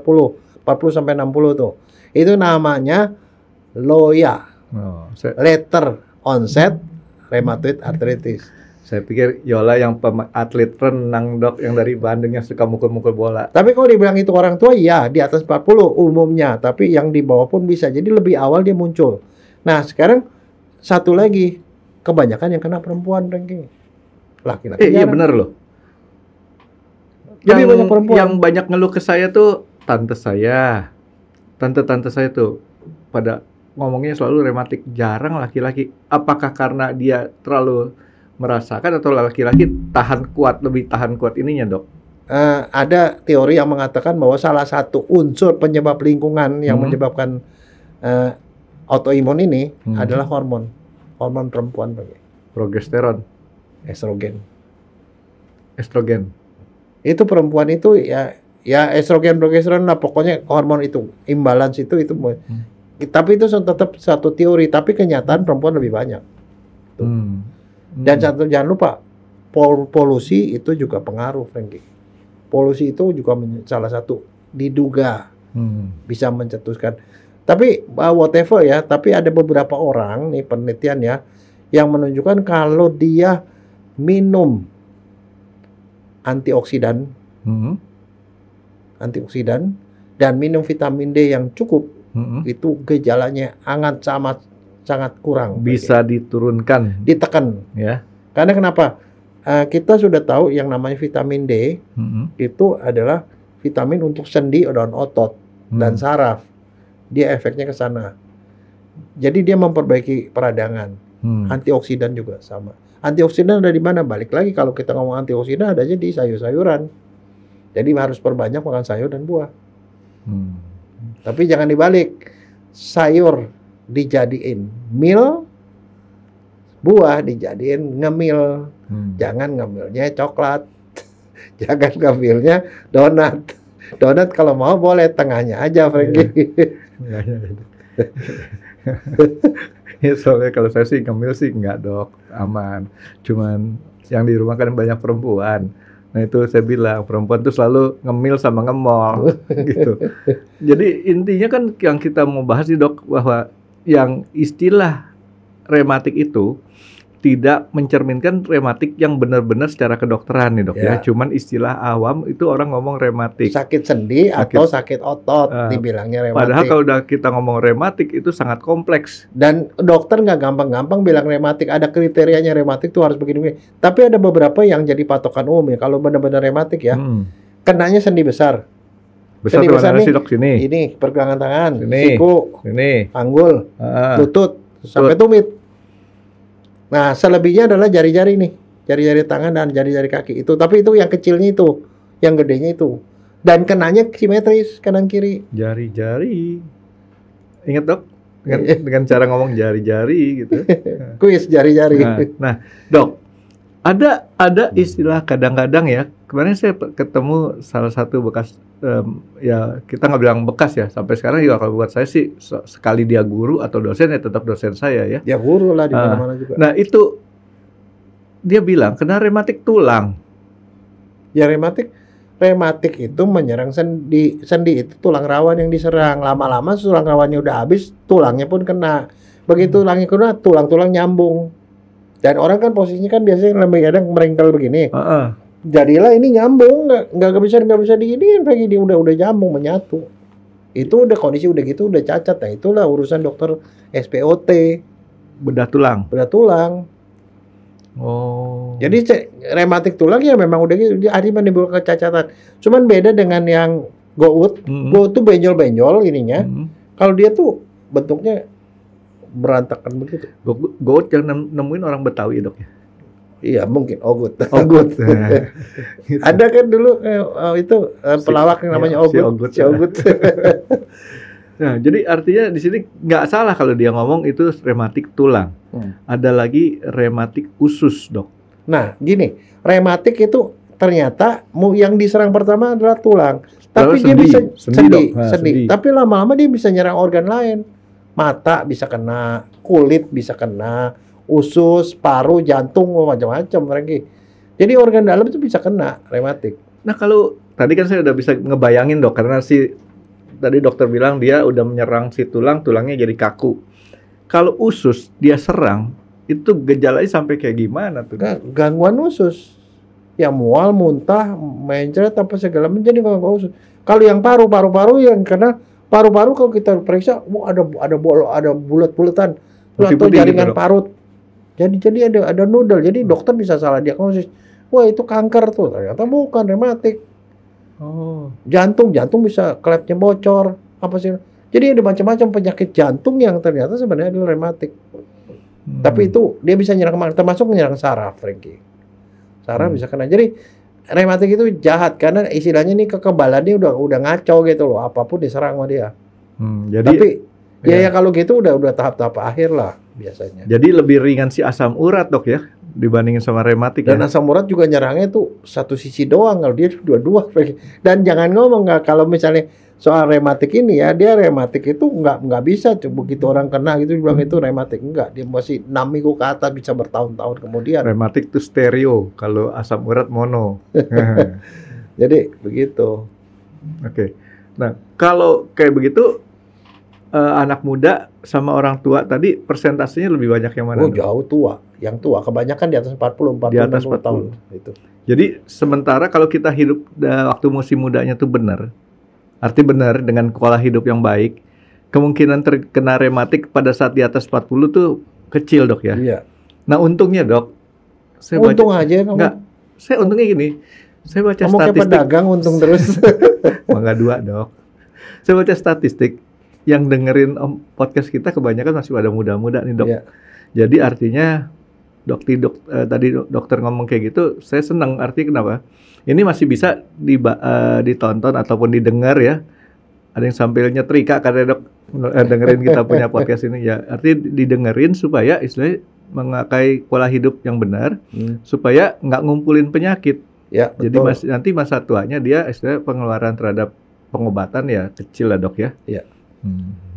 S3: sampai 60 tuh. Itu namanya LOIA, Later Onset Rheumatoid Arthritis.
S2: Saya pikir Yola yang atlet renang dok, yang dari Bandung yang suka mukul-mukul bola.
S3: Tapi kalau dibilang itu orang tua, ya di atas 40 umumnya. Tapi yang di bawah pun bisa. Jadi lebih awal dia muncul. Nah sekarang satu lagi, kebanyakan yang kena perempuan, Franky. Laki-laki
S2: iya bener loh.
S3: Jadi banyak perempuan.
S2: Yang banyak ngeluh ke saya tuh tante saya tuh pada ngomongnya selalu rematik, jarang laki-laki. Apakah karena dia terlalu merasakan atau laki-laki lebih tahan kuat ininya dok?
S3: Ada teori yang mengatakan bahwa salah satu unsur penyebab lingkungan yang menyebabkan autoimun ini adalah hormon perempuan,
S2: progesteron,
S3: estrogen. Itu perempuan itu ya estrogen progesteron lah, pokoknya hormon itu imbalance itu tapi itu tetap satu teori, tapi kenyataan perempuan lebih banyak. Dan jangan lupa polusi itu juga pengaruh, Franky. Polusi itu juga salah satu diduga bisa mencetuskan. Tapi whatever ya, tapi ada beberapa orang nih penelitian ya yang menunjukkan kalau dia minum antioksidan dan minum vitamin D yang cukup, itu gejalanya sangat kurang.
S2: Bisa diturunkan,
S3: ditekan.
S2: Ya.
S3: Karena kenapa? Kita sudah tahu yang namanya vitamin D itu adalah vitamin untuk sendi dan otot dan saraf. Dia efeknya ke sana. Jadi dia memperbaiki peradangan. Antioksidan juga sama. Antioksidan ada di mana? Balik lagi kalau kita ngomong antioksidan adanya di sayur-sayuran. Jadi harus perbanyak makan sayur dan buah. Tapi jangan dibalik. Sayur dijadiin meal, buah dijadiin ngemil. Jangan ngemilnya coklat. Jangan ngemilnya donat. Donat kalau mau boleh, tengahnya aja, Franky.
S2: Ya, soalnya kalau saya sih ngemil sih enggak dok, aman. Cuman yang di rumah kan banyak perempuan. Nah itu saya bilang perempuan tuh selalu ngemil sama ngemol gitu. Jadi intinya kan yang kita mau bahas nih dok, bahwa yang istilah rematik itu tidak mencerminkan rematik yang benar-benar secara kedokteran nih dok ya. Cuman istilah awam itu orang ngomong rematik.
S3: Sakit sendi atau sakit otot dibilangnya rematik.
S2: Padahal kalau udah kita ngomong rematik itu sangat kompleks.
S3: Dan dokter nggak gampang-gampang bilang rematik. Ada kriterianya rematik tuh harus begini. Tapi ada beberapa yang jadi patokan umum ya. Kalau benar-benar rematik ya, kenanya sendi besar.
S2: Sendi besar nih, dok, sini.
S3: Ini pergelangan tangan,
S2: sini,
S3: siku,
S2: sini,
S3: panggul, lutut, sampai tumit. Nah, selebihnya adalah jari-jari nih. Jari-jari tangan dan jari-jari kaki. Tapi itu yang kecilnya itu. Yang gedenya itu. Dan kenanya simetris, kanan kiri.
S2: Jari-jari. Ingat dok? Dengan cara ngomong jari-jari gitu.
S3: Kuis jari-jari.
S2: Nah, dok. Ada istilah kadang-kadang ya. Kemarin saya ketemu salah satu bekas, ya kita nggak bilang bekas ya. Sampai sekarang juga kalau buat saya sih, sekali dia guru atau dosen ya tetap dosen saya ya.
S3: Ya guru lah di mana-mana juga.
S2: Nah itu, dia bilang kena rematik tulang.
S3: Ya rematik itu menyerang sendi. Sendi itu tulang rawan yang diserang. Lama-lama tulang rawannya udah habis, tulangnya pun kena. Begitu tulangnya kena, tulang-tulang nyambung. Dan orang kan posisinya kan biasanya lebih kadang merengkel begini. Jadilah ini nyambung, nggak bisa diginiin lagi, dia udah nyambung menyatu. Itu udah kondisi udah gitu udah cacat. Nah itulah urusan dokter SPOT,
S2: bedah tulang. Oh. Jadi
S3: rematik tulang ya memang udah gitu, dia menimbulkan kecacatan. Cuman beda dengan yang gout. Gout tuh benjol-benjol ininya. Kalau dia tuh bentuknya berantakan begitu.
S2: Gout yang nemuin orang Betawi dok ya?
S3: Iya mungkin Ogut.
S2: Gitu.
S3: Ada kan dulu itu pelawak yang namanya Ogut. Si Ogut.
S2: Nah jadi artinya di sini nggak salah kalau dia ngomong itu rematik tulang. Ada lagi rematik usus dok.
S3: Nah gini, rematik itu ternyata yang diserang pertama adalah tulang. Tapi dia bisa sendi. Tapi lama-lama dia bisa nyerang organ lain. Mata bisa kena, kulit bisa kena, usus, paru, jantung, macam-macam lagi. Jadi organ dalam itu bisa kena rematik.
S2: Nah kalau tadi kan saya udah bisa ngebayangin dok, karena si tadi dokter bilang dia udah menyerang si tulang, tulangnya jadi kaku. Kalau usus dia serang, itu gejalanya sampai kayak gimana tuh?
S3: Gangguan usus. Ya mual, muntah, mencret apa segala menjadi gangguan usus. Kalau yang paru-paru yang karena paru-paru kalau kita periksa, ada bulat-bulatan atau jaringan gitu, parut. Jadi ada noodle. Jadi dokter bisa salah diagnosis. Wah, itu kanker tuh. Ternyata bukan, rematik. Jantung bisa klepnya bocor, apa sih? Jadi ada macam-macam penyakit jantung yang ternyata sebenarnya adalah rematik. Tapi itu dia bisa nyerang termasuk menyerang saraf, Frankie. Saraf bisa kena. Jadi rematik itu jahat karena istilahnya nih kekebalannya udah ngaco gitu loh, apapun diserang sama dia. Tapi ya kalau gitu udah tahap-tahap akhir lah biasanya.
S2: Jadi lebih ringan si asam urat, Dok, ya, dibandingin sama rematik. Dan
S3: asam urat juga nyerangnya tuh satu sisi doang, kalau dia dua-dua. Dan jangan ngomong kalau misalnya soal rematik ini ya, dia rematik itu nggak bisa begitu orang kena gitu dibilang itu rematik, enggak, dia masih 6 minggu ke atas bisa bertahun-tahun kemudian.
S2: Rematik itu stereo, kalau asam urat mono.
S3: Jadi begitu.
S2: Oke. Nah, kalau kayak begitu anak muda sama orang tua tadi persentasenya lebih banyak yang mana?
S3: Oh, jauh tua. Yang tua kebanyakan di atas 40
S2: di atas 40
S3: tahun itu.
S2: Jadi sementara kalau kita hidup waktu musim mudanya tuh benar. Arti benar dengan pola hidup yang baik, kemungkinan terkena rematik pada saat di atas 40 tuh kecil, Dok, ya.
S3: Iya.
S2: Nah, untungnya, Dok, saya untungnya gini. Saya baca
S3: kamu
S2: statistik.
S3: Kamu kayak pedagang untung terus.
S2: Mangga 2, Dok. Saya baca statistik yang dengerin podcast kita kebanyakan masih pada muda-muda nih, Dok. Iya. Jadi artinya tadi dokter ngomong kayak gitu, saya senang. Artinya kenapa? Ini masih bisa ditonton ataupun didengar ya. Ada yang sambil nyetrika karena Dok dengerin kita punya podcast ini ya. Artinya didengerin supaya istilahnya memakai pola hidup yang benar, supaya nggak ngumpulin penyakit.
S3: Ya, betul.
S2: Jadi nanti masa tuanya dia istilahnya pengeluaran terhadap pengobatan ya kecil lah, Dok, ya.
S3: Iya.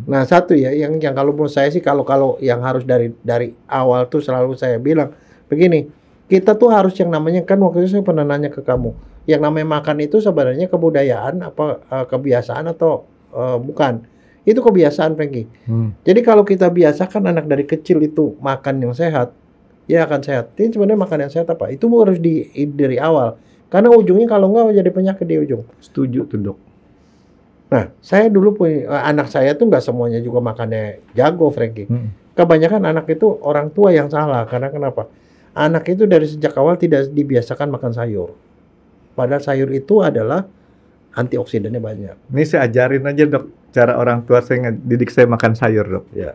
S3: Nah, satu ya yang kalau menurut saya sih kalau yang harus dari awal tuh selalu saya bilang begini. Kita tuh harus yang namanya, kan waktu itu saya pernah nanya ke kamu, yang namanya makan itu sebenarnya kebudayaan apa kebiasaan atau bukan? Itu kebiasaan, Frankie. Jadi kalau kita biasakan anak dari kecil itu makan yang sehat, ya akan sehat. Ini sebenarnya makan yang sehat apa? Itu harus dari awal. Karena ujungnya kalau nggak jadi penyakit di ujung.
S2: Setuju tuh, Dok.
S3: Nah, saya dulu punya anak saya tuh nggak semuanya juga makannya jago, Frankie. Kebanyakan anak itu orang tua yang salah. Karena kenapa? Anak itu dari sejak awal tidak dibiasakan makan sayur. Padahal sayur itu adalah antioksidannya banyak.
S2: Ini saya ajarin aja, Dok, cara orang tua saya didik saya makan sayur, Dok.
S3: Ya.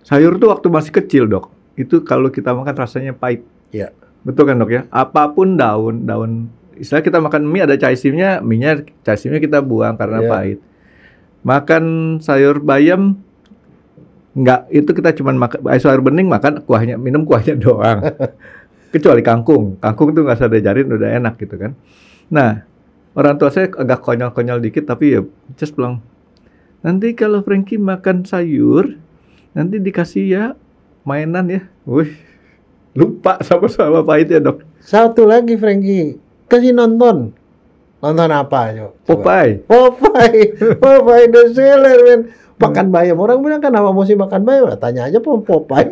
S2: Sayur tuh waktu masih kecil, Dok, itu kalau kita makan rasanya pahit.
S3: Ya.
S2: Betul kan, Dok, ya? Apapun daun, istilah kita makan mie ada caisimnya, caisimnya kita buang karena pahit. Makan sayur bayam, enggak, itu kita cuma makan sayur bening, makan kuahnya, minum kuahnya doang. Kecuali kangkung tuh nggak usah diajarin, udah enak gitu kan. Nah, orang tua saya agak konyol-konyol dikit, tapi ya just bilang, nanti kalau Frankie makan sayur, nanti dikasih ya mainan ya. Wih, lupa sama-sama pahitnya, Dok.
S3: Satu lagi, Frankie, kasih nonton apa yuk?
S2: Popeye
S3: the Sailor Man. Makan bayam, orang bilang kan apa mesti makan bayam? Tanya aja Popeye.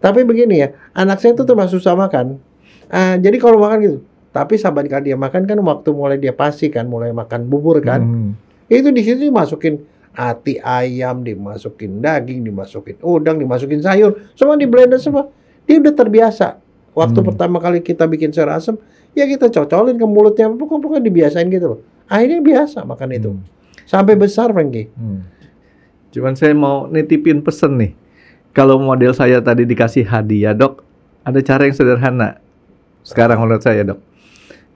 S3: tapi begini ya, anak saya itu termasuk susah makan. Jadi kalau makan gitu, tapi saban kali dia makan kan waktu mulai dia pasti kan, mulai makan bubur kan, itu di situ dimasukin hati ayam, dimasukin daging, dimasukin udang, dimasukin sayur, semua di blender semua. Dia udah terbiasa. Waktu pertama kali kita bikin sayur asem, ya kita cocolin ke mulutnya, pokoknya dibiasain gitu loh. Akhirnya biasa makan itu. Sampai besar, Frankie.
S2: Cuman saya mau nitipin pesen nih. Kalau model saya tadi dikasih hadiah, Dok, ada cara yang sederhana. Sekarang menurut saya, Dok.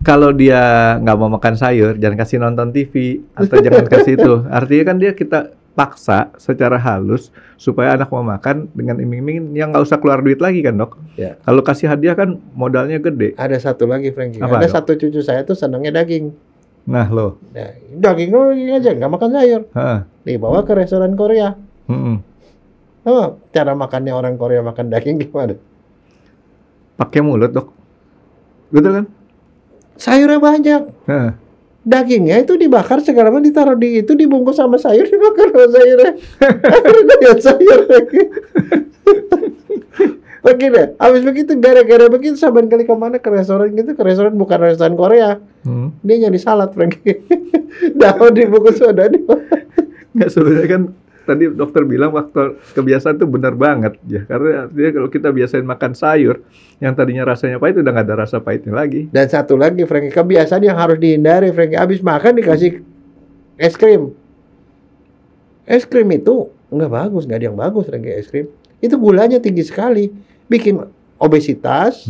S2: Kalau dia nggak mau makan sayur, jangan kasih nonton TV atau jangan kasih itu. Artinya kan kita paksa secara halus supaya anak mau makan dengan iming-iming yang nggak usah keluar duit lagi kan, Dok.
S3: Ya.
S2: Kalau kasih hadiah kan modalnya gede.
S3: Ada satu lagi, Frankie.
S2: Apa,
S3: ada
S2: Dok?
S3: satu cucu saya tuh senangnya daging.
S2: Nah, loh.
S3: Nah, daging aja, nggak makan sayur. Dibawa ke restoran Korea. Cara makannya orang Korea makan daging gimana?
S2: Pakai mulut, Dok. Betul kan?
S3: Sayurnya banyak. Dagingnya itu dibakar segala macam, ditaruh di itu, dibungkus sama sayur, dibakar sama sayurnya. Akhirnya dia sayur lagi. Begini, habis begitu gara-gara begitu saban kali kemana ke restoran gitu, ke restoran bukan restoran Korea, dia nyari salad Frankie. Daun dibungkus soda.
S2: Nggak, sebenarnya kan tadi dokter bilang waktu kebiasaan itu benar banget ya, karena artinya kalau kita biasain makan sayur yang tadinya rasanya pahit udah nggak ada rasa pahitnya lagi.
S3: Dan satu lagi Frankie, kebiasaan yang harus dihindari Frankie, habis makan dikasih es krim. Es krim itu nggak bagus, nggak ada yang bagus Frankie. Es krim itu gulanya tinggi sekali, bikin obesitas.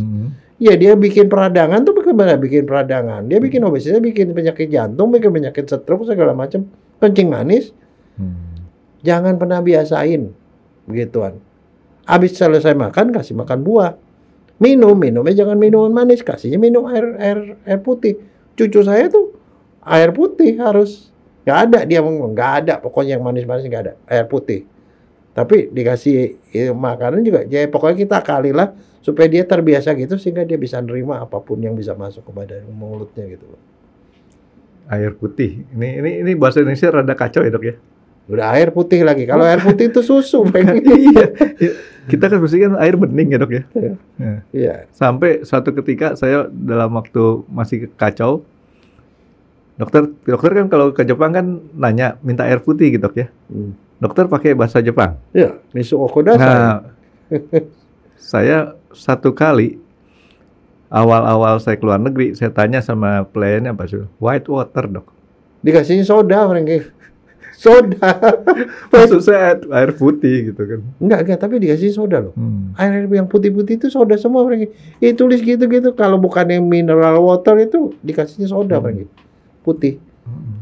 S3: Ya dia bikin peradangan tuh, bagaimana bikin peradangan? Dia bikin obesitas, bikin penyakit jantung, bikin penyakit stroke segala macam. Kencing manis. Jangan pernah biasain begituan. Habis selesai makan kasih makan buah. Minumnya jangan minuman manis, kasihnya minum air putih. Cucu saya tuh air putih harus, nggak ada, dia ngomong nggak ada, pokoknya yang manis-manis nggak ada, air putih. Tapi dikasih makanan juga, ya pokoknya kita kalilah supaya dia terbiasa gitu sehingga dia bisa nerima apapun yang bisa masuk ke badan mulutnya gitu.
S2: Air putih, ini bahasa Indonesia rada kacau ya dok ya.
S3: Udah air putih lagi. Kalau air putih itu susu.
S2: Iya. Kita kan mesti kan air bening ya dok ya.
S3: Iya.
S2: Sampai suatu ketika saya dalam waktu masih kacau, dokter kan kalau ke Jepang kan nanya minta air putih gitu dok ya. Dokter pakai bahasa Jepang.
S3: Iya. Misu okodasai.
S2: Nah, saya satu kali awal-awal saya keluar negeri, saya tanya sama pelayannya Pak Sul, white water dok.
S3: Dikasihnya soda, Frankie. Soda.
S2: Maksud saya air putih gitu kan.
S3: Enggak, tapi dikasih soda loh. Air yang putih-putih itu soda semua, Frankie. Tulis gitu-gitu. Kalau bukan yang mineral water itu dikasihnya soda, Frankie. Putih.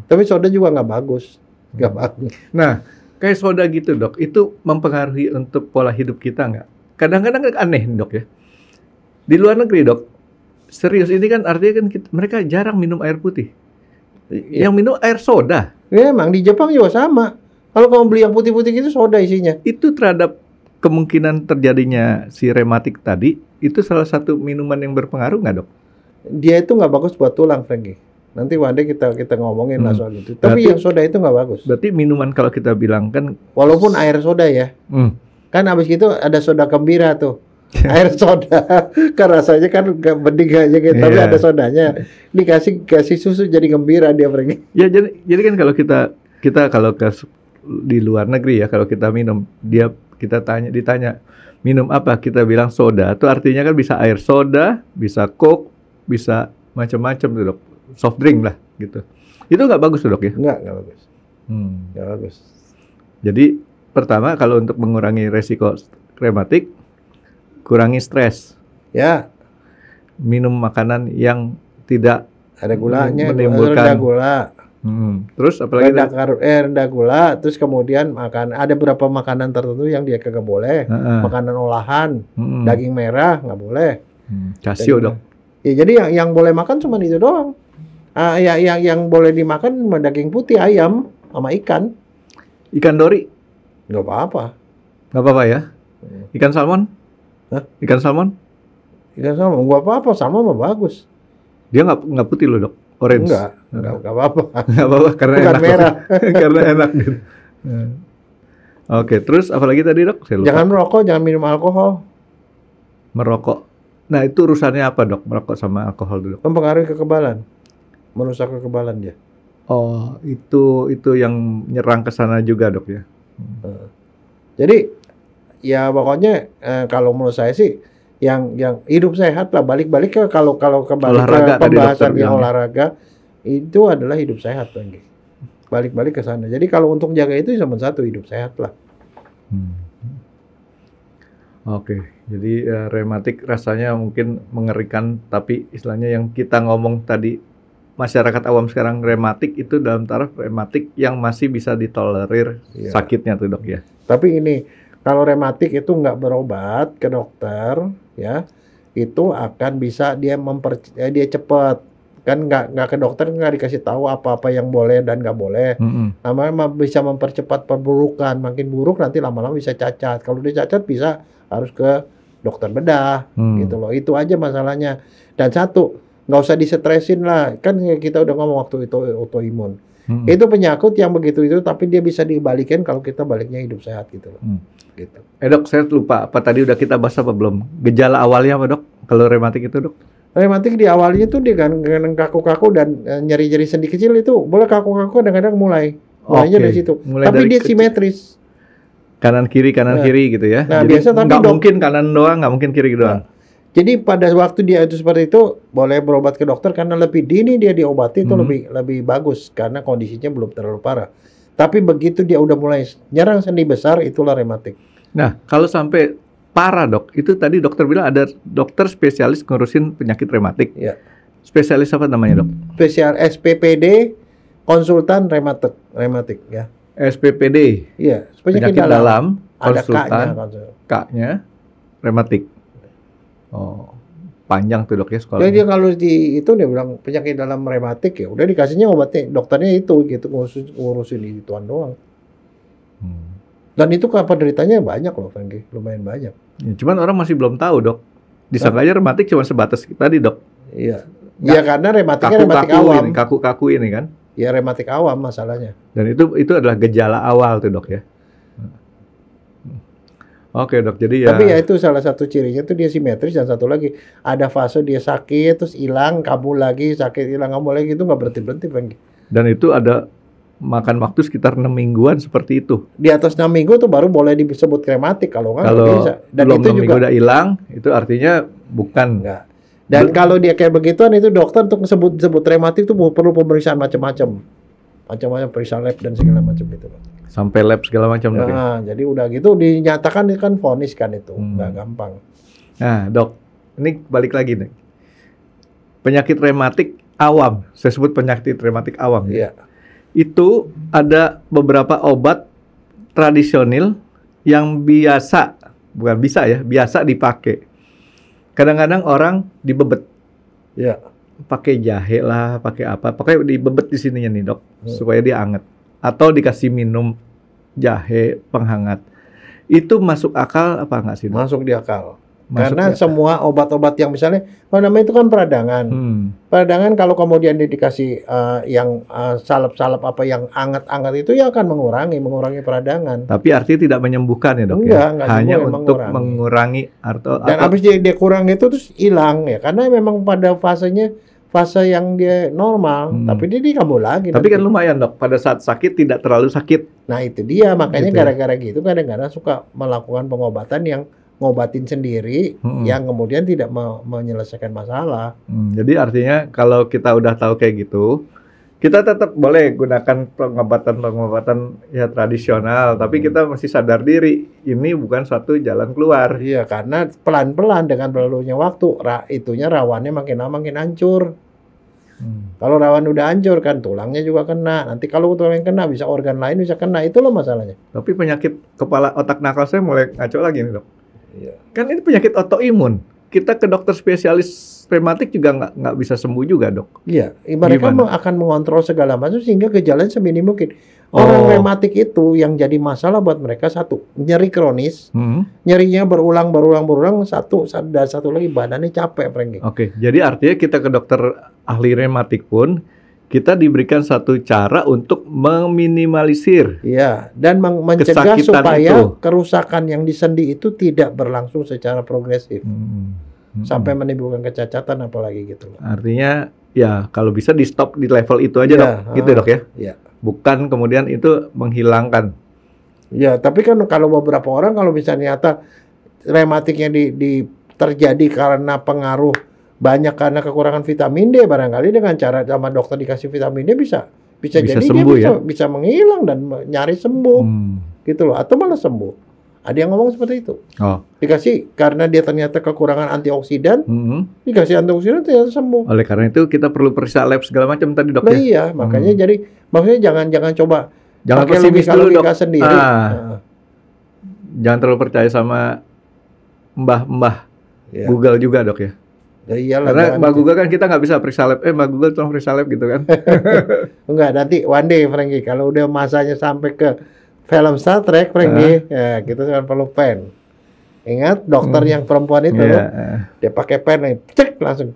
S3: Tapi soda juga nggak bagus. Nggak bagus.
S2: Nah, kayak soda gitu dok, itu mempengaruhi untuk pola hidup kita nggak? Kadang-kadang aneh dok ya. Di luar negeri dok, serius ini kan artinya kan mereka jarang minum air putih. Yang minum air soda.
S3: Ya, emang di Jepang juga sama. Kalau kamu beli yang putih-putih gitu soda isinya.
S2: Itu terhadap kemungkinan terjadinya si rematik tadi, itu salah satu minuman yang berpengaruh nggak dok?
S3: Dia itu nggak bagus buat tulang, Frankie. Nanti one day kita ngomongin lah soal itu. Tapi yang soda itu nggak bagus.
S2: Berarti minuman kalau kita bilang kan,
S3: walaupun air soda ya, kan habis itu ada soda gembira tuh. Air soda, kan rasanya kan bening aja gitu, tapi ada sodanya. Dikasih susu jadi gembira dia pergi.
S2: Ya jadi kan kalau kita kalau di luar negeri ya, kalau kita minum, kita ditanya minum apa, kita bilang soda. Itu artinya kan bisa air soda, bisa Coke, bisa macam-macam tuh dok, soft drink lah gitu. Itu nggak bagus tuh dok ya?
S3: Nggak bagus. Nggak bagus.
S2: Jadi pertama kalau untuk mengurangi resiko rematik, kurangi stres.
S3: Ya.
S2: Minum makanan yang tidak
S3: ada gulanya,
S2: menimbulkan
S3: rendah gula.
S2: Terus apalagi
S3: rendah gula. Terus kemudian ada beberapa makanan tertentu yang dia kagak boleh. Makanan olahan, daging merah nggak boleh.
S2: Kasio dok.
S3: Ya jadi yang boleh makan cuma itu doang. Yang boleh dimakan cuma daging putih, ayam, sama ikan.
S2: Ikan dori?
S3: Nggak apa-apa.
S2: Nggak apa-apa ya? Ikan salmon?
S3: Hah?
S2: Ikan salmon?
S3: Ikan salmon nggak apa-apa, salmon mah bagus.
S2: Dia nggak putih loh dok, orange.
S3: Nggak apa-apa.
S2: Nggak apa-apa karena
S3: bukan
S2: enak.
S3: Merah.
S2: Karena enak gitu. Oke, terus apalagi tadi dok? Saya lupa.
S3: Jangan merokok, jangan minum alkohol.
S2: Merokok. Nah itu urusannya apa dok? Merokok sama alkohol dulu.
S3: Mempengaruhi kekebalan, merusak kekebalan dia.
S2: Oh, itu yang nyerang ke sana juga dok ya.
S3: Jadi ya pokoknya kalau menurut saya sih yang hidup sehat lah, balik-balik ke kalau kembali ke pembahasan yang olahraga itu adalah hidup sehat lagi. Balik-balik ke sana. Jadi kalau untuk jaga itu cuma satu, hidup sehat lah.
S2: Oke, jadi rematik rasanya mungkin mengerikan, tapi istilahnya yang kita ngomong tadi masyarakat awam sekarang rematik itu dalam taraf rematik yang masih bisa ditolerir sakitnya tuh dok ya. Tapi
S3: ini kalau rematik itu nggak berobat ke dokter, ya itu akan bisa dia cepat, kan nggak ke dokter nggak dikasih tahu apa-apa yang boleh dan nggak boleh. Namanya bisa mempercepat perburukan, makin buruk nanti lama-lama bisa cacat. Kalau dia cacat bisa harus ke dokter bedah, gitu loh. Itu aja masalahnya. Dan satu, nggak usah disetresin lah. Kan kita udah ngomong waktu itu autoimun. Itu penyakit yang begitu itu, tapi dia bisa dibalikin kalau kita baliknya hidup sehat gitu loh. Gitu.
S2: Dok, saya lupa apa tadi udah kita bahas apa belum? Gejala awalnya apa dok? Kalau rematik itu dok?
S3: Rematik di awalnya tuh dia kan kaku-kaku dan nyeri-nyeri sendi kecil itu boleh kaku-kaku kadang-kadang mulainya dari situ. Tapi dia simetris.
S2: Kanan kiri gitu ya.
S3: Nah,
S2: jadi
S3: biasa tapi
S2: nggak mungkin kanan doang, nggak mungkin kiri doang.
S3: Jadi pada waktu dia itu seperti itu boleh berobat ke dokter karena lebih dini dia diobati itu lebih bagus karena kondisinya belum terlalu parah. Tapi begitu dia udah mulai nyerang sendi besar itulah rematik.
S2: Nah, kalau sampai parah dok, itu tadi dokter bilang ada dokter spesialis ngurusin penyakit rematik.
S3: Ya.
S2: Spesialis apa namanya dok?
S3: Spesial SPPD, konsultan rematik ya.
S2: SPPD.
S3: Iya,
S2: penyakit dalam konsultan.
S3: K-nya
S2: rematik. Oh, panjang tuh dok ya sekolahnya.
S3: Jadi kalau itu dia bilang penyakit dalam rematik ya udah dikasihnya obatnya dokternya itu gitu ngurusin ituan doang. Dan itu penderitanya banyak loh, Franky, lumayan banyak.
S2: Ya, cuman orang masih belum tahu dok. Disangkanya rematik cuma sebatas tadi dok.
S3: Iya. Iya karena rematiknya rematik awam.
S2: Kaku-kaku ini kan.
S3: Ya rematik awam masalahnya.
S2: Dan itu adalah gejala awal tuh dok ya. Oke dok, jadi ya.
S3: Tapi ya itu salah satu cirinya tuh dia simetris dan satu lagi ada fase dia sakit terus hilang, kambuh lagi, sakit hilang, kambuh lagi itu nggak berhenti Franky.
S2: Dan itu ada makan waktu sekitar 6 mingguan seperti itu.
S3: Di atas 6 minggu tuh baru boleh disebut rematik kalau nggak bisa. Dan
S2: belum
S3: itu
S2: 6 minggu udah hilang, itu artinya bukan.
S3: Enggak. Dan kalau dia kayak begituan itu dokter untuk disebut rematik itu perlu pemeriksaan macam-macam periksa lab dan segala macam itu.
S2: Sampai lab segala macam.
S3: Nah, jadi udah gitu dinyatakan kan vonis kan itu, nggak gampang.
S2: Nah dok, ini balik lagi nih. Penyakit rematik awam, saya sebut penyakit rematik awam.
S3: Iya.
S2: Itu ada beberapa obat tradisional yang biasa dipakai. Kadang-kadang orang dibebet.
S3: Ya.
S2: Pakai jahe lah, pakai apa? Pakai dibebet di sininya nih, dok, supaya dia anget. Atau dikasih minum jahe penghangat. Itu masuk akal apa enggak sih, dok?
S3: Masuk di akal. Karena semua obat-obat yang misalnya, namanya itu kan peradangan. Peradangan kalau kemudian dikasih yang salep-salep apa yang anget-anget itu ya akan mengurangi peradangan.
S2: Tapi artinya tidak menyembuhkan ya dok?
S3: Enggak
S2: hanya untuk mengurangi
S3: dan habis dia kurang itu terus hilang ya karena memang pada fase yang dia normal, tapi dia kambuh lagi.
S2: Tapi kan lumayan dok, pada saat sakit tidak terlalu sakit.
S3: Nah itu dia makanya gara-gara gitu kadang-kadang suka melakukan pengobatan yang ngobatin sendiri yang kemudian tidak menyelesaikan masalah.
S2: Jadi artinya kalau kita udah tahu kayak gitu, kita tetap boleh gunakan pengobatan ya tradisional, tapi kita mesti sadar diri ini bukan suatu jalan keluar.
S3: Iya, karena pelan-pelan dengan berlalunya waktu, itunya rawannya makin lama makin hancur. Kalau rawan udah hancur kan tulangnya juga kena. Nanti kalau tulang kena bisa organ lain bisa kena, itu loh masalahnya.
S2: Tapi penyakit kepala otak nakal saya mulai ngaco lagi nih dok.
S3: Iya.
S2: Kan ini penyakit autoimun. Kita ke dokter spesialis rematik juga nggak bisa sembuh juga dok.
S3: Iya, mereka akan mengontrol segala macam sehingga gejalanya seminim mungkin. Orang rematik itu yang jadi masalah buat mereka satu nyeri kronis, nyerinya berulang satu lagi badannya capek, Franky.
S2: Oke, jadi artinya kita ke dokter ahli rematik pun kita diberikan satu cara untuk meminimalisir.
S3: Iya, dan mencegah supaya kerusakan yang di sendi itu tidak berlangsung secara progresif. Sampai menimbulkan kecacatan apalagi gitu loh.
S2: Artinya ya kalau bisa di stop di level itu aja dok, gitu dok ya? Iya. Bukan kemudian itu menghilangkan.
S3: Ya, tapi kan kalau beberapa orang kalau misalnya ternyata rematiknya terjadi karena pengaruh banyak karena kekurangan vitamin D, barangkali dengan cara sama dokter dikasih vitamin D bisa jadi
S2: sembuh,
S3: dia bisa menghilang dan nyari sembuh gitu loh, atau malah sembuh. Ada yang ngomong seperti itu. Dikasih karena dia ternyata kekurangan antioksidan, dikasih antioksidan ternyata sembuh.
S2: Oleh karena itu kita perlu periksa lab segala macam tadi dok.
S3: Nah, iya, makanya jadi maksudnya jangan coba
S2: pakai logika
S3: sendiri.
S2: Jangan terlalu percaya sama mbah Google juga dok ya.
S3: Ya iyalah,
S2: karena Mbak Google kan kita nggak bisa periksa lab. Mbak Google tolong periksa lab gitu kan.
S3: Enggak, nanti one day Franky kalau udah masanya sampai ke film Star Trek Franky, ya kita cuma perlu pen. Ingat dokter yang perempuan itu, dia pakai pen nih, cek langsung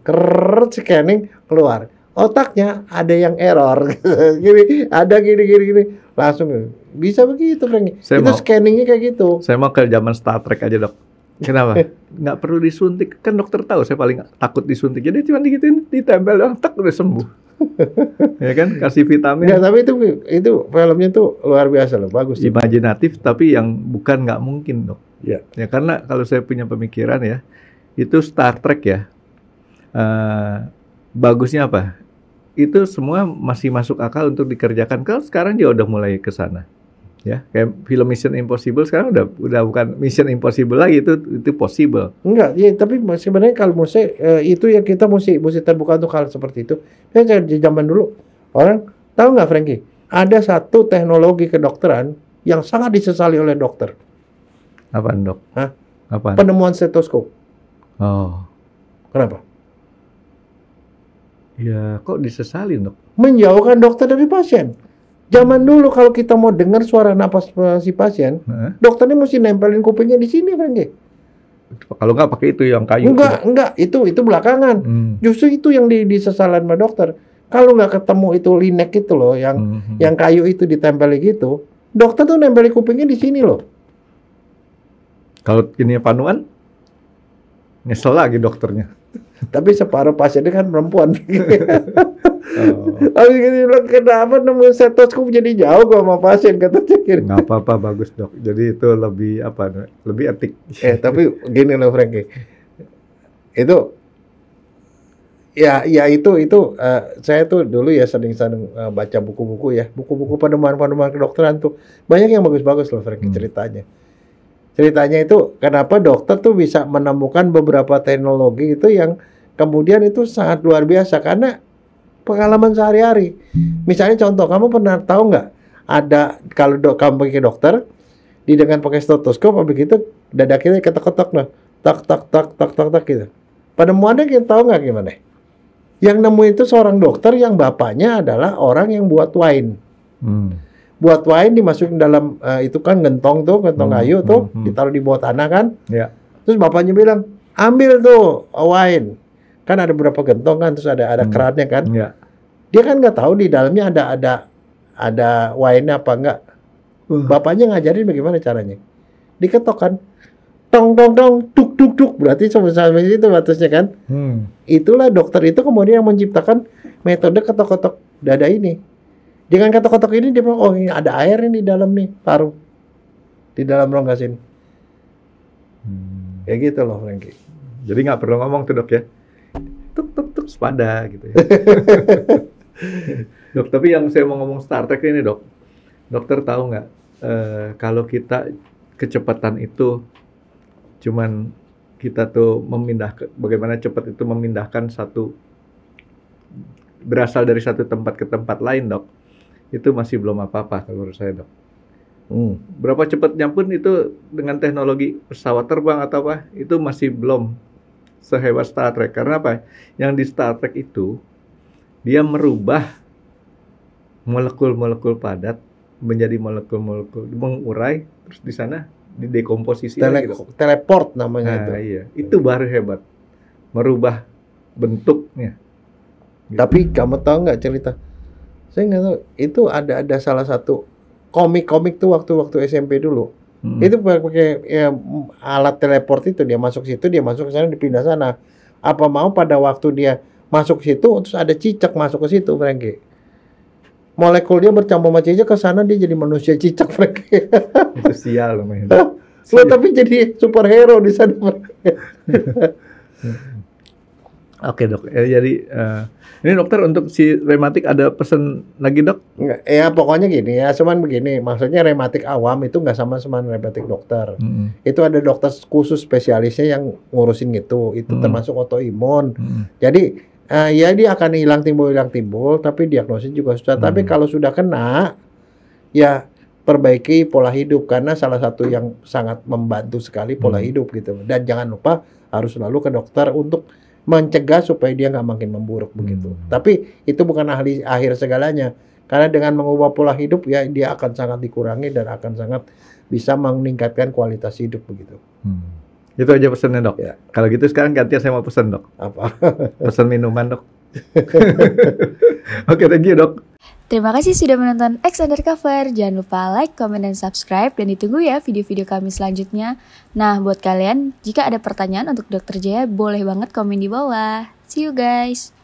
S3: scanning keluar. Otaknya ada yang error, gini, ada gini, langsung bisa begitu, Frank. Itu scanningnya kayak gitu.
S2: Saya mau ke zaman Star Trek aja, Dok. Kenapa? Nggak perlu disuntik, kan dokter tahu saya paling takut disuntik. Jadi cuma digituin, ditempel doang, tak udah sembuh. Ya kan, kasih vitamin.
S3: Ya, tapi itu filmnya tuh luar biasa loh, bagus.
S2: Imajinatif, tapi yang bukan nggak mungkin, Dok. Ya, karena kalau saya punya pemikiran ya, itu Star Trek ya, bagusnya apa? Itu semua masih masuk akal untuk dikerjakan. Kalau sekarang dia udah mulai ke sana, ya. Kayak film Mission Impossible sekarang udah bukan Mission Impossible lagi, itu possible.
S3: Enggak, ya, tapi sebenarnya kalau menurut saya itu yang kita mesti terbuka untuk hal seperti itu. Saya di zaman dulu orang tahu nggak, Frankie? Ada satu teknologi kedokteran yang sangat disesali oleh dokter.
S2: Apaan, Dok?
S3: Hah?
S2: Apaan?
S3: Penemuan stetoskop.
S2: Oh.
S3: Kenapa?
S2: Ya, kok disesalin, Dok?
S3: Menjauhkan dokter dari pasien. Zaman dulu kalau kita mau dengar suara napas si pasien, dokternya mesti nempelin kupingnya di sini, Frankie.
S2: Kalau nggak pakai itu yang kayu.
S3: Enggak, itu belakangan. Justru itu yang disesalan sama dokter. Kalau nggak ketemu itu linek itu loh, yang kayu itu ditempeli gitu, dokter tuh nempelin kupingnya di sini loh.
S2: Kalau ini panuan, nyesel lagi dokternya.
S3: Tapi separuh pasiennya kan perempuan. Habis gitu bilang, kenapa nemu stetoskop jadi jauh gua sama pasien, katanya.
S2: Nggak apa-apa, bagus, Dok. Jadi itu lebih etik.
S3: Tapi gini loh, Frankie. Itu itu saya tuh dulu ya sering baca buku-buku ya, buku-buku penemuan kedokteran tuh banyak yang bagus-bagus loh, Frankie, ceritanya. Ceritanya itu kenapa dokter tuh bisa menemukan beberapa teknologi itu yang kemudian itu sangat luar biasa karena pengalaman sehari-hari. Misalnya contoh, kamu pernah tahu nggak ada kalau kamu pergi ke dokter, dengan pakai stetoskop, begitu dada kita ketok-ketok loh, tak gitu. Penemuannya kita tahu nggak gimana? Yang nemu itu seorang dokter yang bapaknya adalah orang yang buat wine. Buat wine dimasukin dalam itu kan gentong kayu tuh, ditaruh di bawah tanah kan. Yeah. Terus bapaknya bilang, ambil tuh wine. Kan ada beberapa gentong kan, terus ada kerannya kan. Yeah. Dia kan nggak tahu di dalamnya ada wine apa enggak. Bapaknya ngajarin bagaimana caranya. Diketok kan. Tong duk, berarti sampai situ batasnya kan. Itulah dokter itu kemudian yang menciptakan metode ketok-ketok dada ini. Dengan ketok-ketok ini dia bilang, oh ini ada air ini di dalam nih, paru. Di dalam rongga sini. Kayak gitu loh, Frankie.
S2: Jadi nggak perlu ngomong tuh, Dok ya. Tuk, sepada gitu ya. Dok, tapi yang saya mau ngomong Star Trek ini, Dok. Dokter tahu nggak, kalau kita kecepatan itu cuman kita tuh bagaimana cepat itu memindahkan berasal dari satu tempat ke tempat lain, Dok. Itu masih belum apa-apa kalau menurut saya, Dok. Berapa cepatnya pun itu dengan teknologi pesawat terbang atau apa, itu masih belum sehebat Star Trek. Karena apa? Yang di Star Trek itu dia merubah molekul-molekul padat menjadi molekul-molekul mengurai, terus di sana didekomposisi lagi, Dok.
S3: Teleport namanya itu.
S2: Iya, itu baru hebat. Merubah bentuknya. Gitu.
S3: Tapi kamu tahu nggak cerita? Saya nggak tahu. Itu ada salah satu komik tuh waktu SMP dulu. Itu pakai alat teleport itu, dia masuk situ, dia masuk ke sana, dipindah sana. Apa mau pada waktu dia masuk situ, terus ada cicak masuk ke situ, Frankie. Molekul dia bercampur sama cicak ke sana, dia jadi manusia cicak, Frankie.
S2: Itu sial namanya.
S3: Lo tapi jadi superhero di sana.
S2: Oke, Dok. Jadi ini dokter untuk si rematik ada pesan lagi, Dok?
S3: Ya pokoknya gini ya, cuman begini. Maksudnya rematik awam itu nggak sama rematik dokter. Itu ada dokter khusus spesialisnya yang ngurusin gitu. Itu termasuk autoimun. Jadi ya dia akan hilang timbul, tapi diagnosis juga susah. Tapi kalau sudah kena, ya perbaiki pola hidup karena salah satu yang sangat membantu sekali pola hidup gitu. Dan jangan lupa harus selalu ke dokter untuk mencegah supaya dia nggak makin memburuk begitu. Tapi itu bukan akhir segalanya. Karena dengan mengubah pola hidup ya dia akan sangat dikurangi dan akan sangat bisa meningkatkan kualitas hidup begitu.
S2: Itu aja pesennya dok.
S3: Ya.
S2: Kalau gitu sekarang gantian saya mau pesen dok.
S3: Apa?
S2: Pesen minuman dok. Oke, thank you dok.
S1: Terima kasih sudah menonton X Undercover. Jangan lupa like, comment, dan subscribe. Dan ditunggu ya video-video kami selanjutnya. Nah, buat kalian, jika ada pertanyaan untuk Dr. Jaya, boleh banget komen di bawah. See you guys!